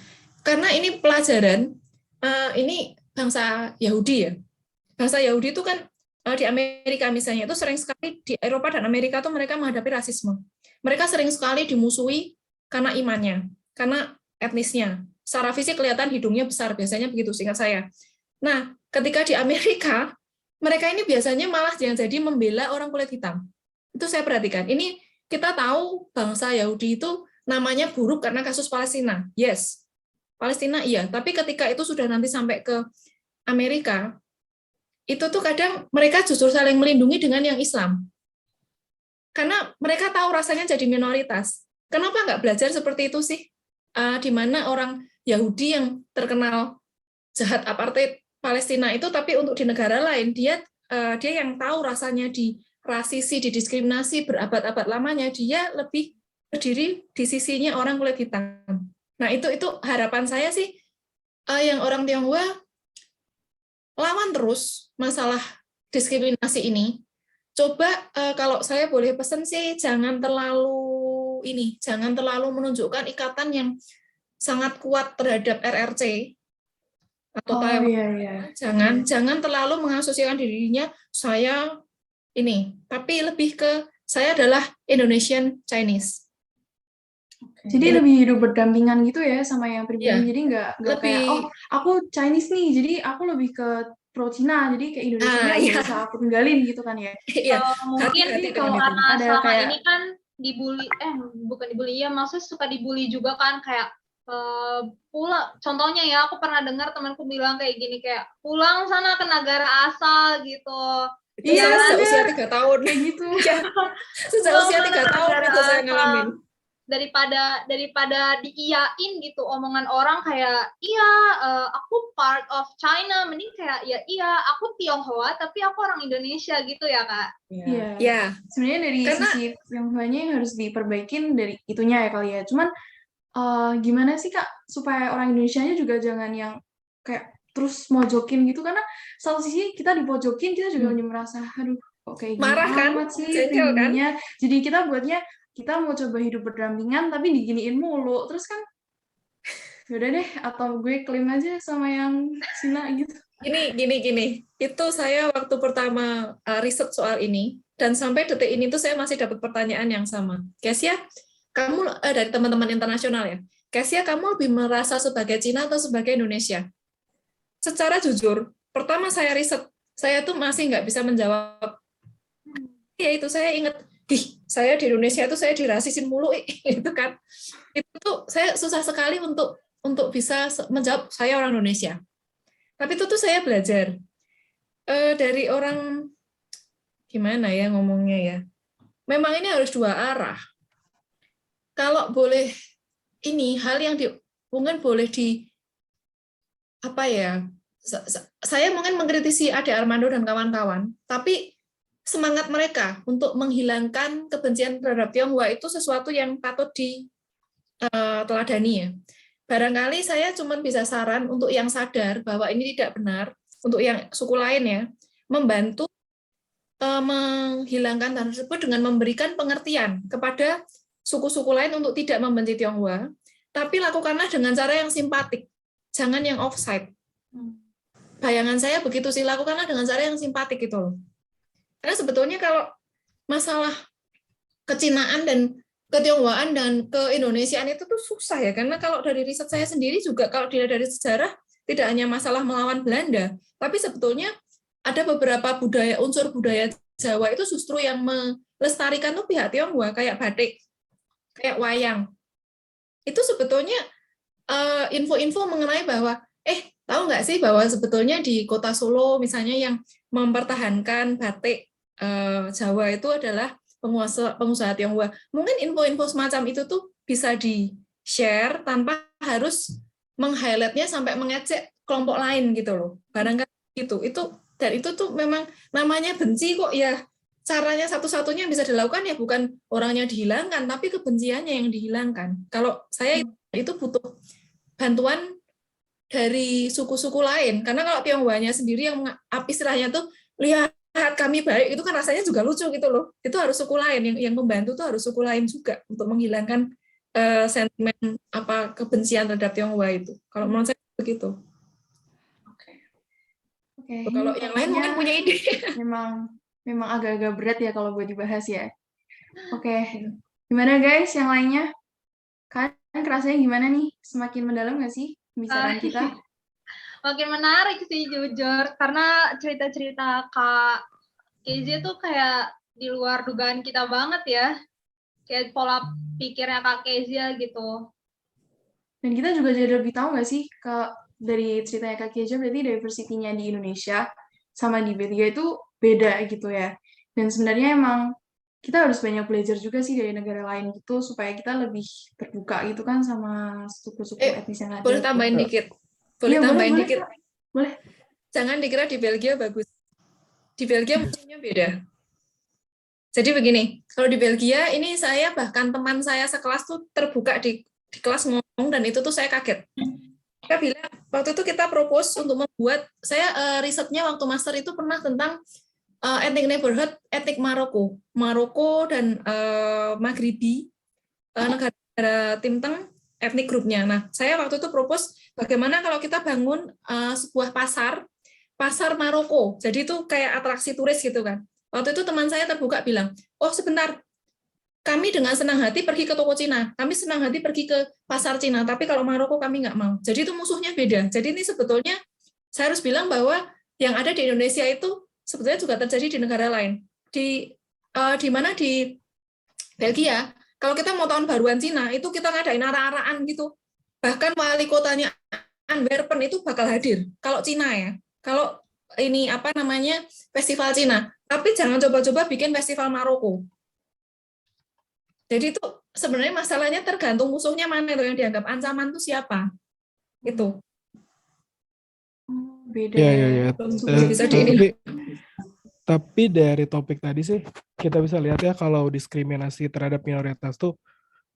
Karena ini pelajaran, ini bangsa Yahudi ya. Bangsa Yahudi itu kan di Amerika misalnya, itu sering sekali di Eropa dan Amerika itu mereka menghadapi rasisme. Mereka sering sekali dimusuhi karena imannya, karena etnisnya. Secara fisik kelihatan hidungnya besar, biasanya begitu seingat saya. Nah, ketika di Amerika, mereka ini biasanya malah yang jadi membela orang kulit hitam. Itu saya perhatikan. Ini kita tahu bangsa Yahudi itu namanya buruk karena kasus Palestina. Yes, Palestina iya. Tapi ketika itu sudah nanti sampai ke Amerika, itu tuh kadang mereka justru saling melindungi dengan yang Islam. Karena mereka tahu rasanya jadi minoritas. Kenapa nggak belajar seperti itu sih? Di mana orang Yahudi yang terkenal jahat apartheid Palestina itu, tapi untuk di negara lain, dia yang tahu rasanya dirasisi, didiskriminasi berabad-abad lamanya, dia lebih berdiri di sisinya orang kulit hitam. Nah, itu harapan saya sih, yang orang Tionghoa lawan terus masalah diskriminasi ini. Coba kalau saya boleh pesan sih, jangan terlalu menunjukkan ikatan yang sangat kuat terhadap RRC atau Taiwan. Iya. Jangan terlalu mengasosiasikan dirinya saya ini, tapi lebih ke saya adalah Indonesian Chinese. Jadi lebih hidup berdampingan gitu ya sama yang pribadi. Ya, Jadi nggak kayak aku Chinese nih, jadi aku lebih ke pro Cina, jadi kayak Indonesia nggak bisa aku tinggalin gitu kan ya. Mungkin kalau karena ada selama kayak ini kan dibully, bukan dibully ya, maksudnya suka dibully juga kan, kayak pulang, contohnya ya, aku pernah dengar temanku bilang kayak gini, kayak pulang sana ke negara asal gitu. Iya, sejak bener. usia 3 tahun. Kayak gitu. Ya, sejak usia 3 tahun itu saya ngalamin. Daripada diiyain gitu omongan orang kayak iya aku part of China, mending kayak ya iya aku Tionghoa tapi aku orang Indonesia gitu ya Kak. Iya. Ya, Sebenarnya dari Karena- sisi Tionghoanya yang harus diperbaikin dari itunya ya kali ya. Cuman gimana sih Kak supaya orang Indonesianya juga jangan yang kayak terus mojokin gitu, karena satu sisi kita dipojokin, kita juga merasa aduh kok kayak gini Marah kan? amat sih Jengkel kan? tingginya. Jadi kita buatnya kita mau coba hidup berdampingan tapi diginiin mulu. Terus kan yaudah deh, atau gue klaim aja sama yang Cina gitu. Gini. Itu saya waktu pertama riset soal ini, dan sampai detik ini tuh saya masih dapat pertanyaan yang sama. Kesia, kamu dari teman-teman internasional ya, Kesia, kamu lebih merasa sebagai Cina atau sebagai Indonesia? Secara jujur, pertama saya riset, saya tuh masih nggak bisa menjawab. Ya itu saya ingat, saya di Indonesia itu saya dirasisin mulu, itu kan. Itu tuh saya susah sekali untuk bisa menjawab saya orang Indonesia. Tapi itu tuh saya belajar dari orang, gimana ya ngomongnya ya. Memang ini harus dua arah. Kalau boleh ini hal yang mungkin boleh apa ya? Saya mungkin mengkritisi Ade Armando dan kawan-kawan, tapi semangat mereka untuk menghilangkan kebencian terhadap Tionghoa itu sesuatu yang patut diteladani ya. Barangkali saya cuma bisa saran untuk yang sadar bahwa ini tidak benar, untuk yang suku lain ya, membantu menghilangkan hal tersebut dengan memberikan pengertian kepada suku-suku lain untuk tidak membenci Tionghoa, tapi lakukanlah dengan cara yang simpatik, jangan yang offside. Bayangan saya begitu sih, lakukanlah dengan cara yang simpatik gitu loh. Karena sebetulnya kalau masalah kecinaan dan ketionghoaan dan ke-Indonesiaan itu tuh susah ya, karena kalau dari riset saya sendiri juga, kalau dilihat dari sejarah, tidak hanya masalah melawan Belanda, tapi sebetulnya ada beberapa unsur budaya Jawa itu justru yang melestarikan tuh pihak Tionghoa, kayak batik, kayak wayang. Itu sebetulnya info-info mengenai bahwa, tahu nggak sih bahwa sebetulnya di kota Solo misalnya yang mempertahankan batik Jawa itu adalah pengusaha Tionghoa. Mungkin info-info semacam itu tuh bisa di-share tanpa harus meng-highlight-nya sampai mengejek kelompok lain gitu loh. Barangkali gitu. Dan itu tuh memang namanya benci kok ya. Caranya satu-satunya yang bisa dilakukan ya bukan orangnya dihilangkan, tapi kebenciannya yang dihilangkan. Kalau saya itu butuh bantuan dari suku-suku lain. Karena kalau Tionghoanya sendiri yang istilahnya tuh lihat kami baik, itu kan rasanya juga lucu gitu loh. Itu harus suku lain yang membantu, tuh harus suku lain juga untuk menghilangkan sentimen kebencian terhadap Tionghoa itu. Kalau menurut saya begitu. Oke. Kalau yang lain mungkin punya ide. Memang agak-agak berat ya kalau buat dibahas ya. Oke. Gimana guys yang lainnya? Kalian kerasanya gimana nih? Semakin mendalam nggak sih pembicaraan kita? Makin menarik sih jujur, karena cerita-cerita Kak KJ tuh kayak di luar dugaan kita banget ya, kayak pola pikirnya Kak KJ gitu. Dan kita juga jadi lebih tahu nggak sih dari ceritanya Kak KJ, berarti diversity-nya di Indonesia sama di Belgia itu beda gitu ya. Dan sebenarnya emang kita harus banyak belajar juga sih dari negara lain gitu supaya kita lebih terbuka gitu kan sama suku-suku etnis yang ada. Boleh tambahin dikit? Boleh dikit? Boleh. Jangan dikira di Belgia bagus. Di Belgia musimnya beda. Jadi begini, kalau di Belgia ini saya bahkan teman saya sekelas tuh terbuka di kelas ngomong, dan itu tuh saya kaget. Kita bilang, waktu itu kita propose untuk membuat, saya risetnya waktu master itu pernah tentang ethnic neighborhood, etnik Maroko dan Maghribi, negara Timteng, etnik grupnya. Nah, saya waktu itu propose bagaimana kalau kita bangun sebuah pasar Maroko. Jadi itu kayak atraksi turis gitu kan. Waktu itu teman saya terbuka bilang, oh sebentar, kami dengan senang hati pergi ke toko Cina, kami senang hati pergi ke pasar Cina, tapi kalau Maroko kami nggak mau. Jadi itu musuhnya beda. Jadi ini sebetulnya saya harus bilang bahwa yang ada di Indonesia itu sebetulnya juga terjadi di negara lain. Di mana di Belgia, kalau kita mau tahun baruan Cina, itu kita ngadain arah-arahan gitu. bahkan wali kotanya Antwerpen itu bakal hadir. Kalau Cina ya, kalau ini apa namanya festival Cina, tapi jangan coba-coba bikin festival Maroko. Jadi itu sebenarnya masalahnya tergantung musuhnya mana itu yang dianggap ancaman itu siapa. Itu. Beda Ya, ya. ya, ya. Bisa di Tapi dari topik tadi sih, kita bisa lihat ya kalau diskriminasi terhadap minoritas tuh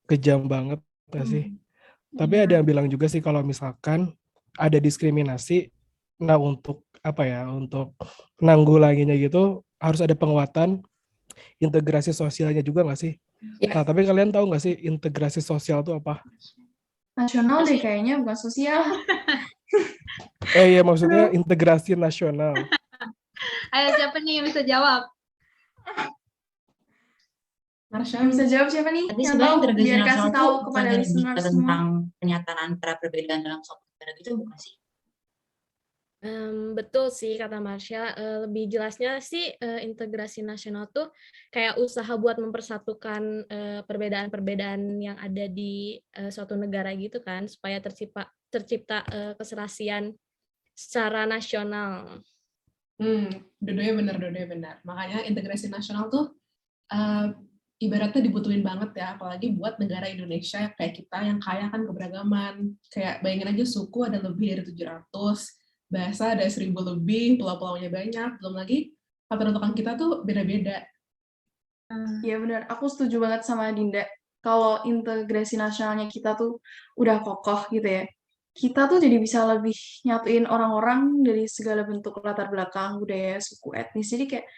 kejam banget nggak sih? Tapi ada yang bilang juga sih kalau misalkan ada diskriminasi, nah untuk apa ya, untuk nanggulanginya gitu harus ada penguatan integrasi sosialnya juga nggak sih? Ya. Nah, tapi kalian tahu nggak sih integrasi sosial itu apa? Nasional deh kayaknya, bukan sosial. Iya maksudnya integrasi nasional. Ayo siapa nih yang bisa jawab? Marsha, Yang bisa jawab siapa nih? Tapi Yang sebenarnya tahu, integrasi biar kasih nasional tahu tuh kepada bukannya listener berbicara semua. tentang penyataan antara perbedaan dalam suatu negara gitu bukan sih? Betul sih kata Marsha. Lebih jelasnya sih integrasi nasional tuh kayak usaha buat mempersatukan perbedaan-perbedaan yang ada di suatu negara gitu kan, supaya tercipta keserasian secara nasional. Dua-duanya benar. Makanya integrasi nasional tuh ibaratnya dibutuhin banget ya, apalagi buat negara Indonesia kayak kita yang kaya kan keberagaman. Kayak bayangin aja suku ada lebih dari 700, bahasa ada 1000 lebih, pulau-pulaunya banyak, belum lagi patriarkan kita tuh beda-beda. Iya benar, aku setuju banget sama Dinda. Kalau integrasi nasionalnya kita tuh udah kokoh gitu ya, kita tuh jadi bisa lebih nyatuin orang-orang dari segala bentuk latar belakang, budaya, suku, etnis. Jadi kayak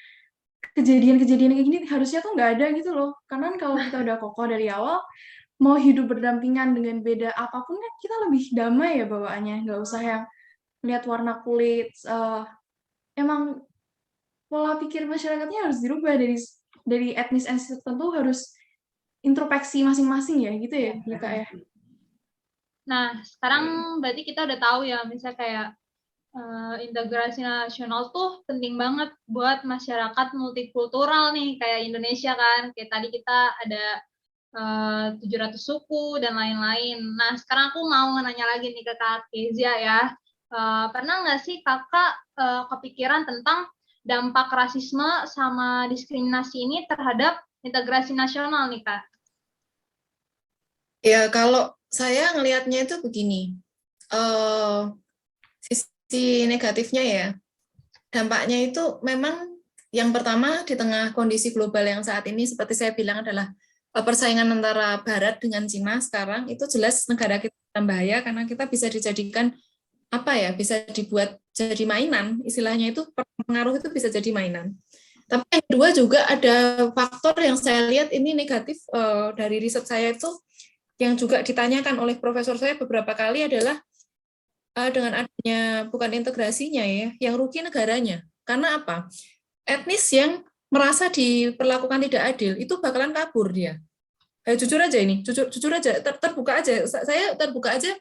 kejadian-kejadian kayak gini harusnya tuh nggak ada gitu loh. Karena kalau kita udah kokoh dari awal, mau hidup berdampingan dengan beda apapun kan kita lebih damai ya bawaannya. Nggak usah yang lihat warna kulit. Emang pola pikir masyarakatnya harus dirubah dari etnis tertentu harus introspeksi masing-masing ya gitu ya Kak ya. Nah, sekarang berarti kita udah tahu ya, misalnya kayak integrasi nasional tuh penting banget buat masyarakat multikultural nih, kayak Indonesia kan. Kayak tadi kita ada 700 suku dan lain-lain. Nah, sekarang aku mau nanya lagi nih ke Kak Kezia ya. Pernah nggak sih kakak kepikiran tentang dampak rasisme sama diskriminasi ini terhadap integrasi nasional nih Kak? Ya, kalau saya ngelihatnya itu begini, sisi negatifnya ya, dampaknya itu memang yang pertama di tengah kondisi global yang saat ini seperti saya bilang adalah persaingan antara Barat dengan Cina sekarang itu jelas negara kita dalam bahaya karena kita bisa dijadikan apa ya, bisa dibuat jadi mainan, istilahnya itu pengaruh itu bisa jadi mainan. Tapi yang kedua juga ada faktor yang saya lihat ini negatif dari riset saya itu yang juga ditanyakan oleh profesor saya beberapa kali adalah dengan adanya bukan integrasinya ya, yang rugi negaranya. Karena apa? Etnis yang merasa diperlakukan tidak adil itu bakalan kabur dia. Jujur aja ini, jujur aja, terbuka aja. Saya terbuka aja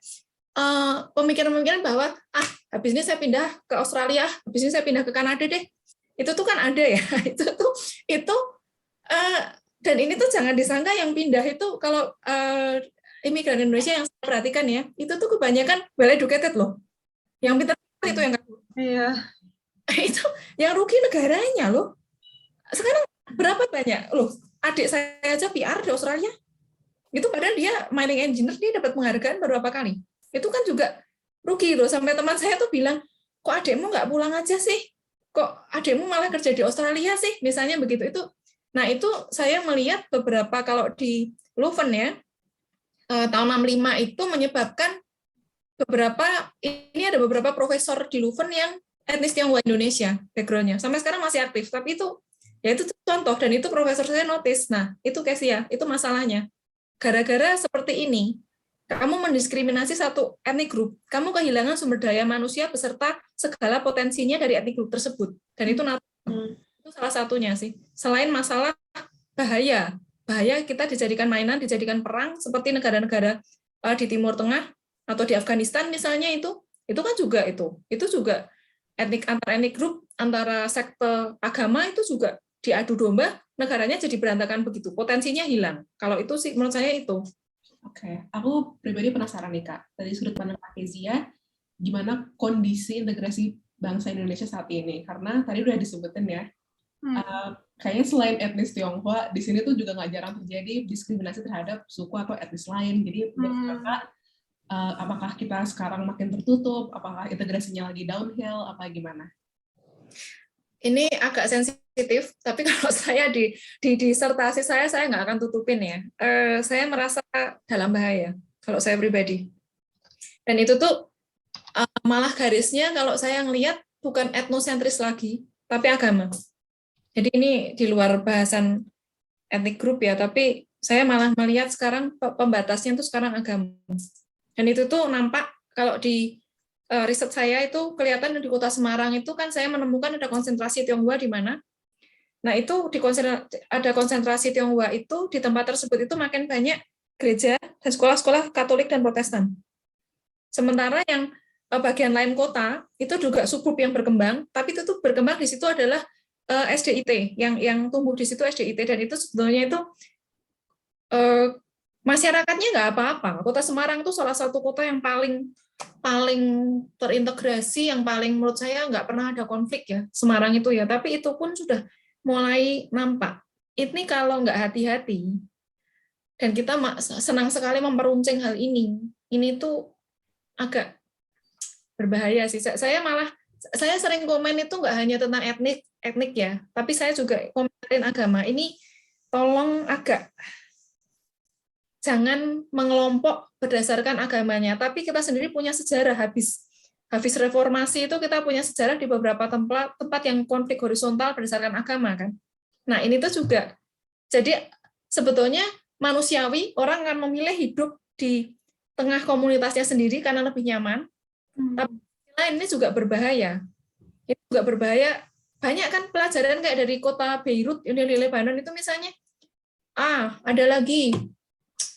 pemikiran-pemikiran bahwa habis ini saya pindah ke Australia, habis ini saya pindah ke Kanada deh. Itu tuh kan ada ya. itu dan ini tuh jangan disangka yang pindah itu kalau imigran Indonesia yang saya perhatikan ya, itu tuh kebanyakan well educated loh. Yang pintar itu yang kabur. Iya. Itu yang rugi negaranya loh. Sekarang berapa banyak loh, adik saya aja PR di Australia. Itu padahal dia mining engineer, dia dapat penghargaan beberapa kali. Itu kan juga rugi loh. Sampai teman saya tuh bilang, kok adikmu nggak pulang aja sih? Kok adikmu malah kerja di Australia sih? Misalnya begitu. Nah itu saya melihat beberapa kalau di Leuven ya, tahun 65 itu menyebabkan ini ada beberapa profesor di Leuven yang etnis Tionghoa Indonesia background-nya. Sampai sekarang masih aktif, tapi itu contoh, dan itu profesor saya notice. Nah, itu Kezia, itu masalahnya. Gara-gara seperti ini, kamu mendiskriminasi satu ethnic group, kamu kehilangan sumber daya manusia beserta segala potensinya dari ethnic group tersebut. Dan itu itu salah satunya sih. Selain masalah bahaya kita dijadikan mainan, dijadikan perang, seperti negara-negara di Timur Tengah atau di Afghanistan misalnya itu kan juga itu juga antar etnik grup, antara sekte agama itu juga diadu domba, negaranya jadi berantakan begitu, potensinya hilang. Kalau itu sih menurut saya itu. Oke, aku pribadi penasaran nih Kak, dari sudut pandang Kak Kezia, gimana kondisi integrasi bangsa Indonesia saat ini? Karena tadi udah disebutin ya, kayaknya selain etnis Tionghoa, di sini tuh juga nggak jarang terjadi diskriminasi terhadap suku atau etnis lain. Jadi menurut Kakak, apakah kita sekarang makin tertutup? Apakah integrasinya lagi downhill? Apa gimana? Ini agak sensitif, tapi kalau saya di disertasi saya nggak akan tutupin ya. Saya merasa dalam bahaya, kalau saya pribadi. Dan itu tuh malah garisnya kalau saya ngelihat bukan etnosentris lagi, tapi agama. Jadi ini di luar bahasan ethnic group ya, tapi saya malah melihat sekarang pembatasnya itu sekarang agama. Dan itu tuh nampak kalau di riset saya itu kelihatan di Kota Semarang itu kan saya menemukan ada konsentrasi Tionghoa di mana. Nah itu ada konsentrasi Tionghoa itu di tempat tersebut itu makin banyak gereja dan sekolah-sekolah Katolik dan Protestan. Sementara yang bagian lain kota itu juga suburb yang berkembang, tapi itu tuh berkembang di situ adalah SDIT, yang tumbuh di situ SDIT, dan itu sebetulnya itu masyarakatnya nggak apa-apa. Kota Semarang itu salah satu kota yang paling terintegrasi, yang paling menurut saya nggak pernah ada konflik ya, Semarang itu ya, tapi itu pun sudah mulai nampak. Ini kalau nggak hati-hati, dan kita senang sekali memperuncing hal ini tuh agak berbahaya sih. Saya sering komen itu nggak hanya tentang etnik ya, tapi saya juga komentarin agama. Ini tolong agak jangan mengelompok berdasarkan agamanya, tapi kita sendiri punya sejarah habis reformasi itu kita punya sejarah di beberapa tempat yang konflik horizontal berdasarkan agama kan. Nah, ini tuh juga jadi sebetulnya manusiawi orang akan memilih hidup di tengah komunitasnya sendiri karena lebih nyaman. Tapi ini juga berbahaya. Itu juga berbahaya. Banyak kan pelajaran kayak dari kota Beirut di Lebanon itu misalnya, ada lagi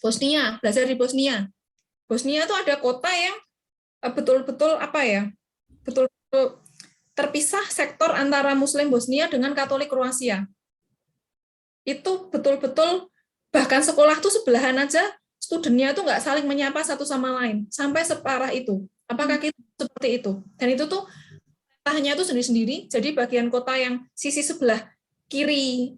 Bosnia, belajar di Bosnia. Bosnia itu ada kota yang betul-betul betul-betul terpisah sektor antara Muslim Bosnia dengan Katolik Kroasia. Itu betul-betul bahkan sekolah tuh sebelahan aja, studennya tuh nggak saling menyapa satu sama lain, sampai separah itu. Apakah kita seperti itu? Dan itu tuh petahnya itu sendiri-sendiri, jadi bagian kota yang sisi sebelah kiri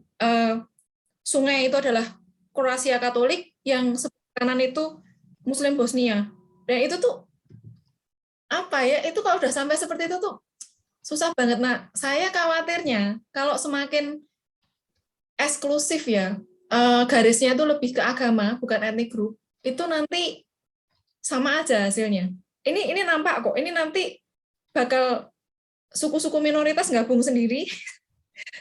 sungai itu adalah Kroasia Katolik, yang sebelah kanan itu Muslim Bosnia. Dan itu tuh itu kalau udah sampai seperti itu tuh susah banget. Nah, saya khawatirnya kalau semakin eksklusif ya, garisnya itu lebih ke agama, bukan ethnic group, itu nanti sama aja hasilnya. Ini nampak kok, ini nanti bakal suku-suku minoritas gabung sendiri,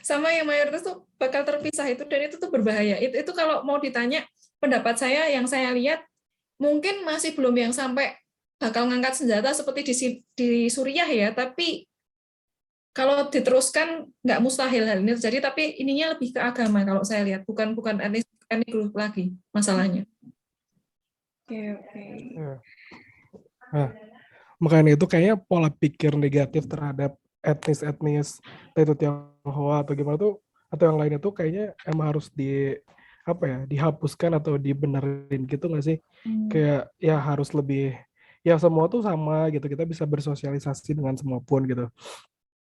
sama yang mayoritas tuh bakal terpisah itu, dan itu tuh berbahaya. Itu kalau mau ditanya pendapat saya, yang saya lihat mungkin masih belum yang sampai bakal ngangkat senjata seperti di Suriah ya, tapi kalau diteruskan nggak mustahil hal ini terjadi, tapi ininya lebih ke agama kalau saya lihat, bukan etnik group lagi masalahnya. Oke. Nah, makanya itu kayaknya pola pikir negatif terhadap etnis itu Tionghoa atau gimana tuh, atau yang lainnya tuh kayaknya emang harus dihapuskan atau dibenerin gitu nggak sih? Kayak ya harus lebih, ya semua tuh sama gitu, kita bisa bersosialisasi dengan semua pun gitu.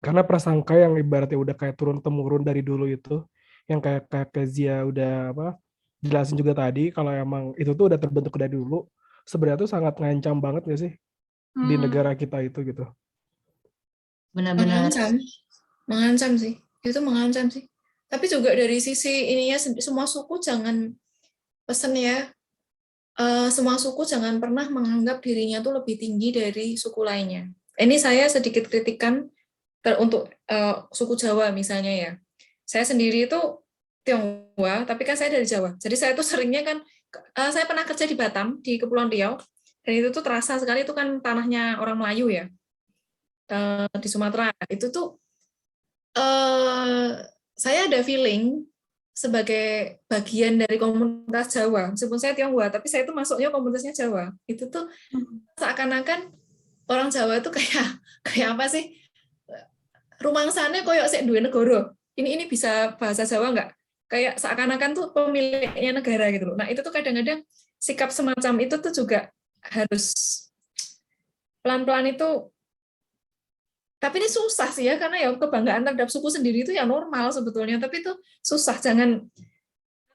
Karena prasangka yang ibaratnya udah kayak turun-temurun dari dulu itu, yang kayak Kezia udah jelasin juga tadi, kalau emang itu tuh udah terbentuk dari dulu, sebenarnya tuh sangat ngancam banget nggak sih di negara kita itu gitu. Benar-benar Mengancam sih. Itu mengancam sih. Tapi juga dari sisi ininya, semua suku jangan pesen ya, semua suku jangan pernah menganggap dirinya tuh lebih tinggi dari suku lainnya. Ini saya sedikit kritikan untuk suku Jawa misalnya ya. Saya sendiri itu Tionghoa, tapi kan saya dari Jawa. Jadi saya tuh seringnya kan, saya pernah kerja di Batam, di Kepulauan Riau, dan itu tuh terasa sekali, itu kan tanahnya orang Melayu ya, di Sumatera. Itu tuh saya ada feeling sebagai bagian dari komunitas Jawa, meskipun saya Tionghoa, tapi saya itu masuknya komunitasnya Jawa. Itu tuh seakan-akan orang Jawa itu kayak apa sih? Rumangsane koyo sik duwe negara. Ini bisa bahasa Jawa nggak? Kayak seakan-akan tuh pemiliknya negara gitu loh. Nah, itu tuh kadang-kadang sikap semacam itu tuh juga harus pelan-pelan itu. Tapi ini susah sih ya, karena ya kebanggaan terhadap suku sendiri itu ya normal sebetulnya, tapi itu susah. Jangan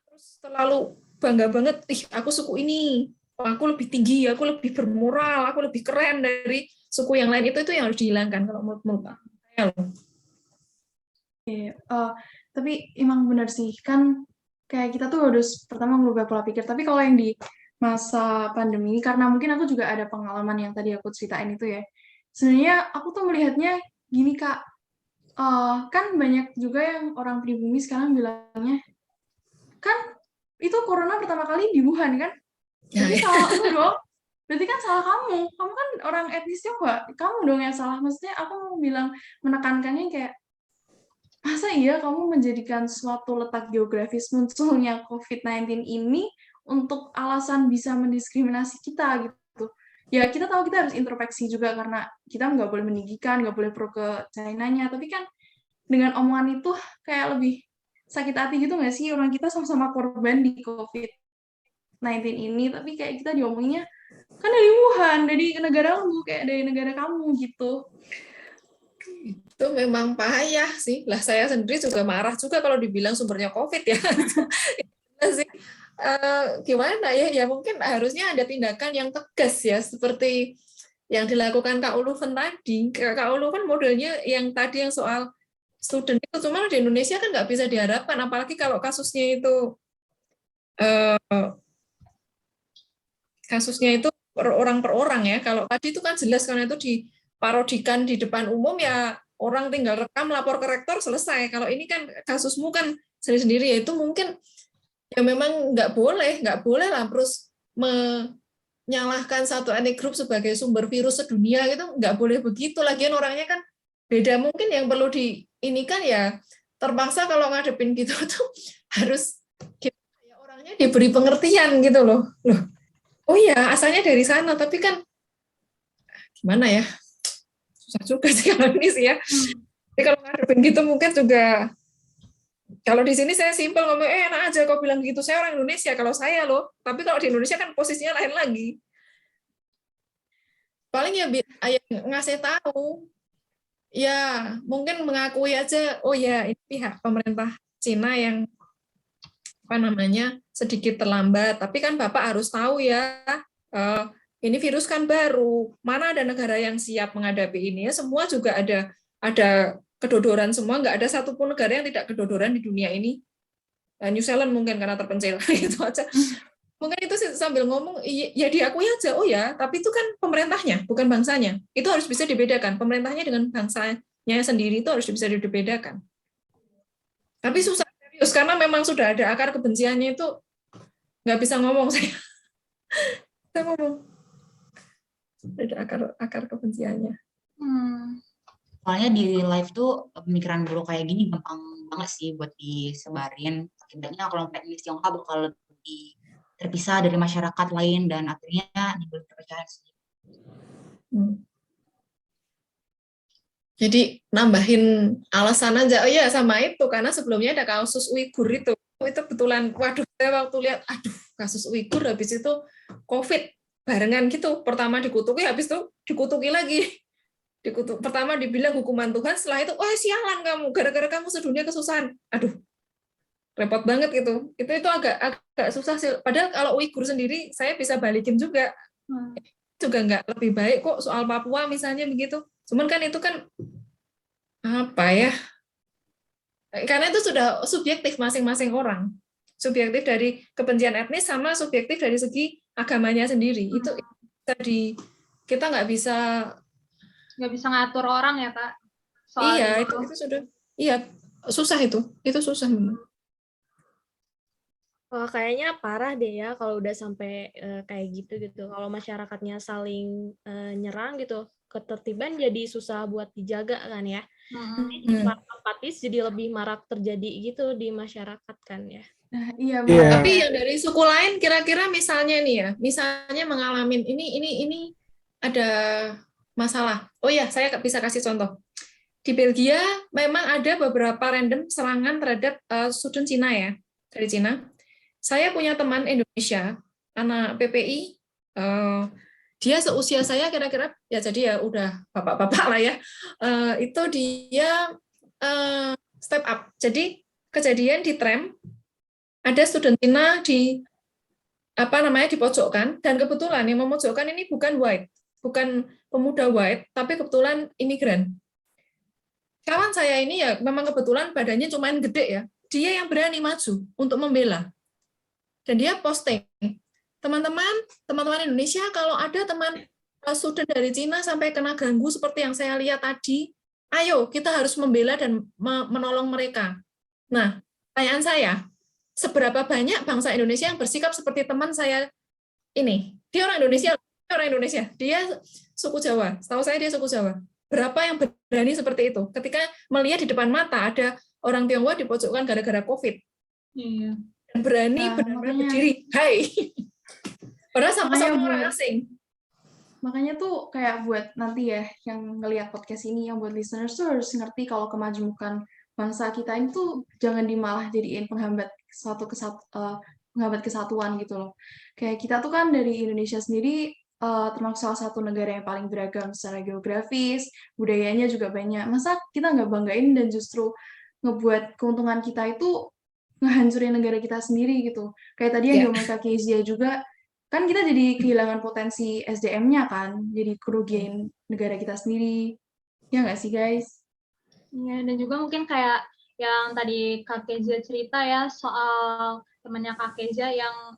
terus terlalu bangga banget, aku suku ini, aku lebih tinggi, aku lebih bermoral, aku lebih keren dari suku yang lain. Itu yang harus dihilangkan kalau menurut saya loh. Tapi emang benar sih, kan kayak kita tuh harus pertama merubah pola pikir. Tapi kalau yang di masa pandemi ini, karena mungkin aku juga ada pengalaman yang tadi aku ceritain itu ya, sebenarnya aku tuh melihatnya gini Kak, kan banyak juga yang orang pribumi sekarang bilangnya, kan itu corona pertama kali di Wuhan kan? Jadi salah lu dong. Berarti kan salah kamu. Kamu kan orang etnis Tionghoa. Kamu dong yang salah. Maksudnya aku mau bilang, menekankannya kayak, masa iya kamu menjadikan suatu letak geografis munculnya COVID-19 ini untuk alasan bisa mendiskriminasi kita gitu. Ya kita tahu kita harus introspeksi juga karena kita nggak boleh meninggikan, nggak boleh pro ke China-nya. Tapi kan dengan omongan itu kayak lebih sakit hati gitu nggak sih? Orang kita sama-sama korban di COVID-19 ini, tapi kayak kita diomonginnya, kan dari Wuhan, dari negara lu, kayak dari negara kamu gitu. Itu memang payah sih. Lah saya sendiri juga marah juga kalau dibilang sumbernya COVID ya. Sih. Gimana ya? Ya mungkin harusnya ada tindakan yang tegas ya, seperti yang dilakukan Kak Uluven tadi. Kak Uluven modelnya yang tadi yang soal student itu, cuma di Indonesia kan nggak bisa diharapkan, apalagi kalau kasusnya itu orang per orang ya. Kalau tadi itu kan jelas karena itu diparodikan di depan umum ya, orang tinggal rekam lapor ke rektor selesai. Kalau ini kan kasusmu kan sendiri-sendiri, ya itu mungkin ya memang nggak boleh lah terus menyalahkan satu ethnic group sebagai sumber virus sedunia gitu, nggak boleh begitu. Lagian orangnya kan beda, mungkin yang perlu ini kan ya terpaksa kalau ngadepin gitu tuh harus ya orangnya diberi pengertian gitu loh. Oh iya, asalnya dari sana, tapi kan gimana ya, susah juga sih kalau ini sih ya. Jadi kalau ngadepin gitu mungkin juga, kalau di sini saya simpel ngomong, enak aja kau bilang gitu, saya orang Indonesia, kalau saya loh. Tapi kalau di Indonesia kan posisinya lain lagi. Paling ya ngasih tahu, ya mungkin mengakui aja, oh ya ini pihak pemerintah Cina yang sedikit terlambat, tapi kan Bapak harus tahu ya, ini virus kan baru, mana ada negara yang siap menghadapi ini ya, semua juga ada kedodoran semua, nggak ada satupun negara yang tidak kedodoran di dunia ini. New Zealand mungkin karena terpencil itu aja. Mungkin itu sambil ngomong, ya diakui aja, oh ya, tapi itu kan pemerintahnya, bukan bangsanya. Itu harus bisa dibedakan, pemerintahnya dengan bangsanya sendiri itu harus bisa dibedakan. Tapi susah serius, karena memang sudah ada akar kebenciannya itu, nggak bisa ngomong saya. Saya ngomong. Ada akar kebenciannya. Soalnya di live tuh pemikiran buruk kayak gini gampang banget sih buat disebarin. Akibatnya kelompok etnis Tionghoa bakal lebih terpisah dari masyarakat lain dan akhirnya nimbulin perpecahan sih. Jadi nambahin alasan aja, oh iya sama itu, karena sebelumnya ada kasus Uighur itu betulan, waduh saya waktu lihat, aduh kasus Uighur, habis itu COVID barengan gitu, pertama dikutuki, habis itu dikutuki lagi. Pertama dibilang hukuman Tuhan, setelah itu, oh sialan kamu, gara-gara kamu sedunia kesusahan. Aduh, repot banget gitu. Itu agak susah sih. Padahal kalau Uighur sendiri, saya bisa balikin juga. Juga nggak lebih baik kok soal Papua misalnya begitu. Cuman kan itu kan, apa ya, karena itu sudah subjektif masing-masing orang. Subjektif dari kebencian etnis sama subjektif dari segi agamanya sendiri. Itu kita nggak bisa ngatur orang ya Kak. Iya, itu sudah, iya susah itu susah memang. Kayaknya parah deh ya kalau udah sampai kayak gitu. Kalau masyarakatnya saling nyerang gitu, ketertiban jadi susah buat dijaga kan ya. Sifat apatis jadi lebih marak terjadi gitu di masyarakat kan ya. Nah, iya. Tapi yang dari suku lain kira-kira misalnya nih ya, misalnya mengalami ini ada masalah. Oh ya, saya bisa kasih contoh. Di Belgia memang ada beberapa random serangan terhadap student Cina ya, dari Cina. Saya punya teman Indonesia, anak PPI, dia seusia saya kira-kira, ya jadi ya udah bapak-bapak lah ya, itu dia step up. Jadi kejadian di tram, ada student Cina dipojokkan, dan kebetulan yang memojokkan ini bukan pemuda white, tapi kebetulan imigran. Kawan saya ini ya memang kebetulan badannya cuman gede ya, dia yang berani maju untuk membela. Dan dia posting, teman-teman Indonesia, kalau ada teman student dari Cina sampai kena ganggu seperti yang saya lihat tadi, ayo kita harus membela dan menolong mereka. Nah, pertanyaan saya, seberapa banyak bangsa Indonesia yang bersikap seperti teman saya ini? Dia orang Indonesia, dia suku Jawa, setahu saya dia suku Jawa. Berapa yang berani seperti itu? Ketika melihat di depan mata ada orang Tionghoa dipojokkan gara-gara COVID. Iya. Berani Nah, benar-benar makanya- berdiri, hai. Padahal sama-sama Makanya orang buat- asing. Makanya tuh kayak buat nanti ya yang ngelihat podcast ini, yang buat listeners tuh harus ngerti kalau kemajemukan bangsa kita ini tuh jangan dimalah jadiin penghambat penghambat kesatuan gitu loh. Kayak kita tuh kan dari Indonesia sendiri termasuk salah satu negara yang paling beragam secara geografis, budayanya juga banyak. Masa kita nggak banggain dan justru ngebuat keuntungan kita itu ngehancurin negara kita sendiri gitu. Kayak tadi yang diomongin Kak Kezia juga, kan kita jadi kehilangan potensi SDM-nya kan, jadi kerugian negara kita sendiri. Ya nggak sih guys? Iya, dan juga mungkin kayak yang tadi Kak Kezia cerita ya, soal temannya Kak Kezia yang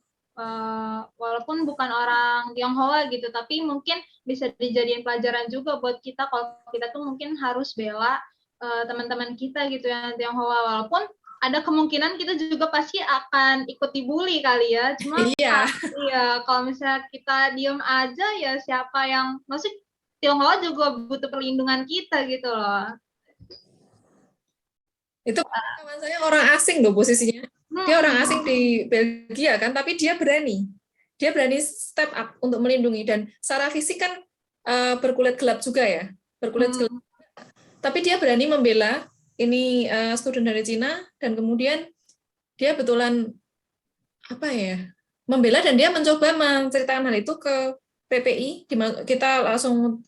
walaupun bukan orang Tionghoa gitu, tapi mungkin bisa dijadiin pelajaran juga buat kita kalau kita tuh mungkin harus bela teman-teman kita gitu yang Tionghoa, walaupun ada kemungkinan kita juga pasti akan ikut dibully kali ya. Cuma Iya. kalau misalnya kita diem aja ya siapa yang maksud Tionghoa juga butuh perlindungan kita gitu loh. Itu kawan saya orang asing loh posisinya. Dia orang asing di Belgia kan, tapi dia berani step up untuk melindungi, dan secara fisik kan berkulit gelap juga ya, gelap. Tapi dia berani membela ini student dari Cina, dan kemudian dia betulan membela, dan dia mencoba menceritakan hal itu ke PPI.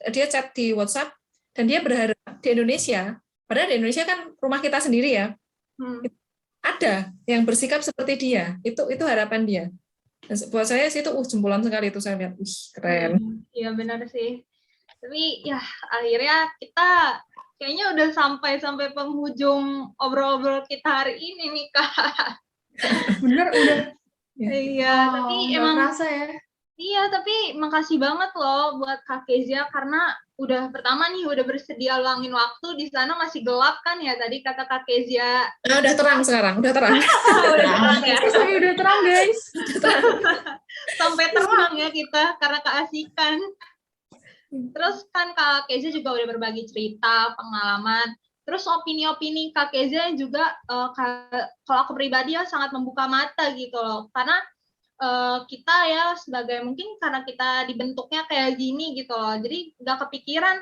Dia chat di WhatsApp, dan dia berharap di Indonesia, padahal di Indonesia kan rumah kita sendiri ya, ada yang bersikap seperti dia. Itu harapan dia. Dan buat saya sih itu jempolan sekali itu, saya lihat, keren. Iya benar sih. Tapi ya akhirnya kita kayaknya udah sampai penghujung obrol-obrol kita hari ini nih Kak. Bener udah. Iya, tapi nggak emang kerasa ya. iya, tapi makasih banget loh buat Kak Kezia karena udah bersedia luangin waktu. Di sana masih gelap kan ya tadi kata Kak Kezia. Nah, udah terang sekarang, udah terang. Udah terang ya. Saya udah terang guys. Sampai terang ya kita karena keasikan. Terus kan Kak Kezia juga udah berbagi cerita, pengalaman. Terus opini-opini Kak Kezia juga kalau aku pribadi ya sangat membuka mata gitu loh. Karena kita ya sebagai mungkin karena kita dibentuknya kayak gini gitu loh. Jadi nggak kepikiran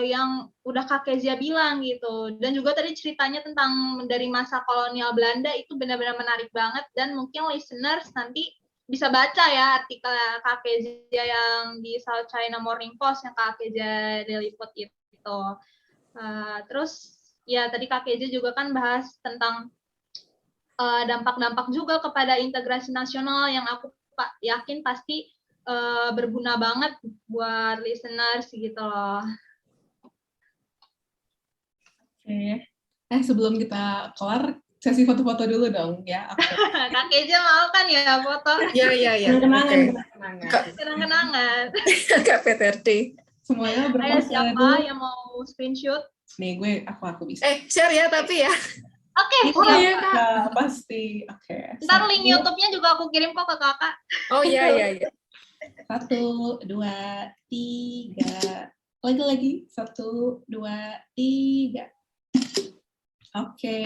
yang udah Kak Kezia bilang gitu. Dan juga tadi ceritanya tentang dari masa kolonial Belanda itu benar-benar menarik banget, dan mungkin listeners nanti bisa baca ya artikel Kak Kezia yang di South China Morning Post yang Kak Kezia diliput itu. Terus ya tadi Kak Kezia juga kan bahas tentang dampak-dampak juga kepada integrasi nasional yang aku yakin pasti berguna banget buat listeners gitu loh. Oke. Sebelum kita kelar, sesi foto-foto dulu dong ya. Kak Kezia mau kan ya foto? Iya. Kenang-kenangan. Kak PTRD. Semuanya Ayo berpose siapa dulu. yang mau screenshot? Nih aku bisa. Share ya tapi ya. Oke, Oh siap. iya Kak. Ya, pasti. Oke. Ntar link YouTube-nya juga aku kirim kok ke kakak. Oh iya. 1, 2, 3. Lagi. 1, 2, 3. Oke.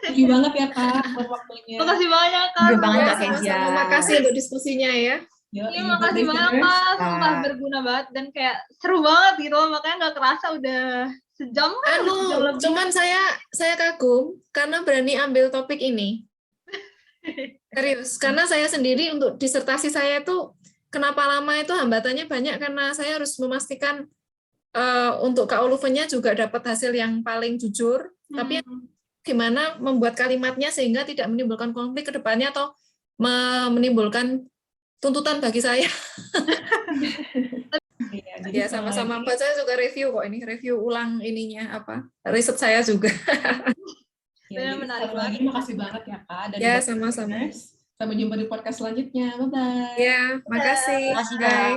Thank you banget ya Kak buat waktunya. Makasih banyak Kak. Terima kasih, Kak Sama-sama. Kezia. Makasih untuk diskusinya ya. Iya, makasih banyak Kak. Sumpah berguna banget dan kayak seru banget gitu loh. Makanya nggak kerasa udah sejam kan. Sejam lebih. Cuman saya kagum karena berani ambil topik ini. Serius, karena saya sendiri untuk disertasi saya itu kenapa lama itu hambatannya banyak karena saya harus memastikan untuk Kak Uluvennya juga dapat hasil yang paling jujur, tapi gimana membuat kalimatnya sehingga tidak menimbulkan konflik ke depannya atau menimbulkan tuntutan bagi saya. Ya sama-sama buat saya juga review kok ini, review ulang ininya riset saya juga. Ya, menarik lagi, makasih banget ya Kak. Dan ya sama-sama. Sampai jumpa di podcast selanjutnya. Bye-bye. Ya, makasih. Makasih, Kak.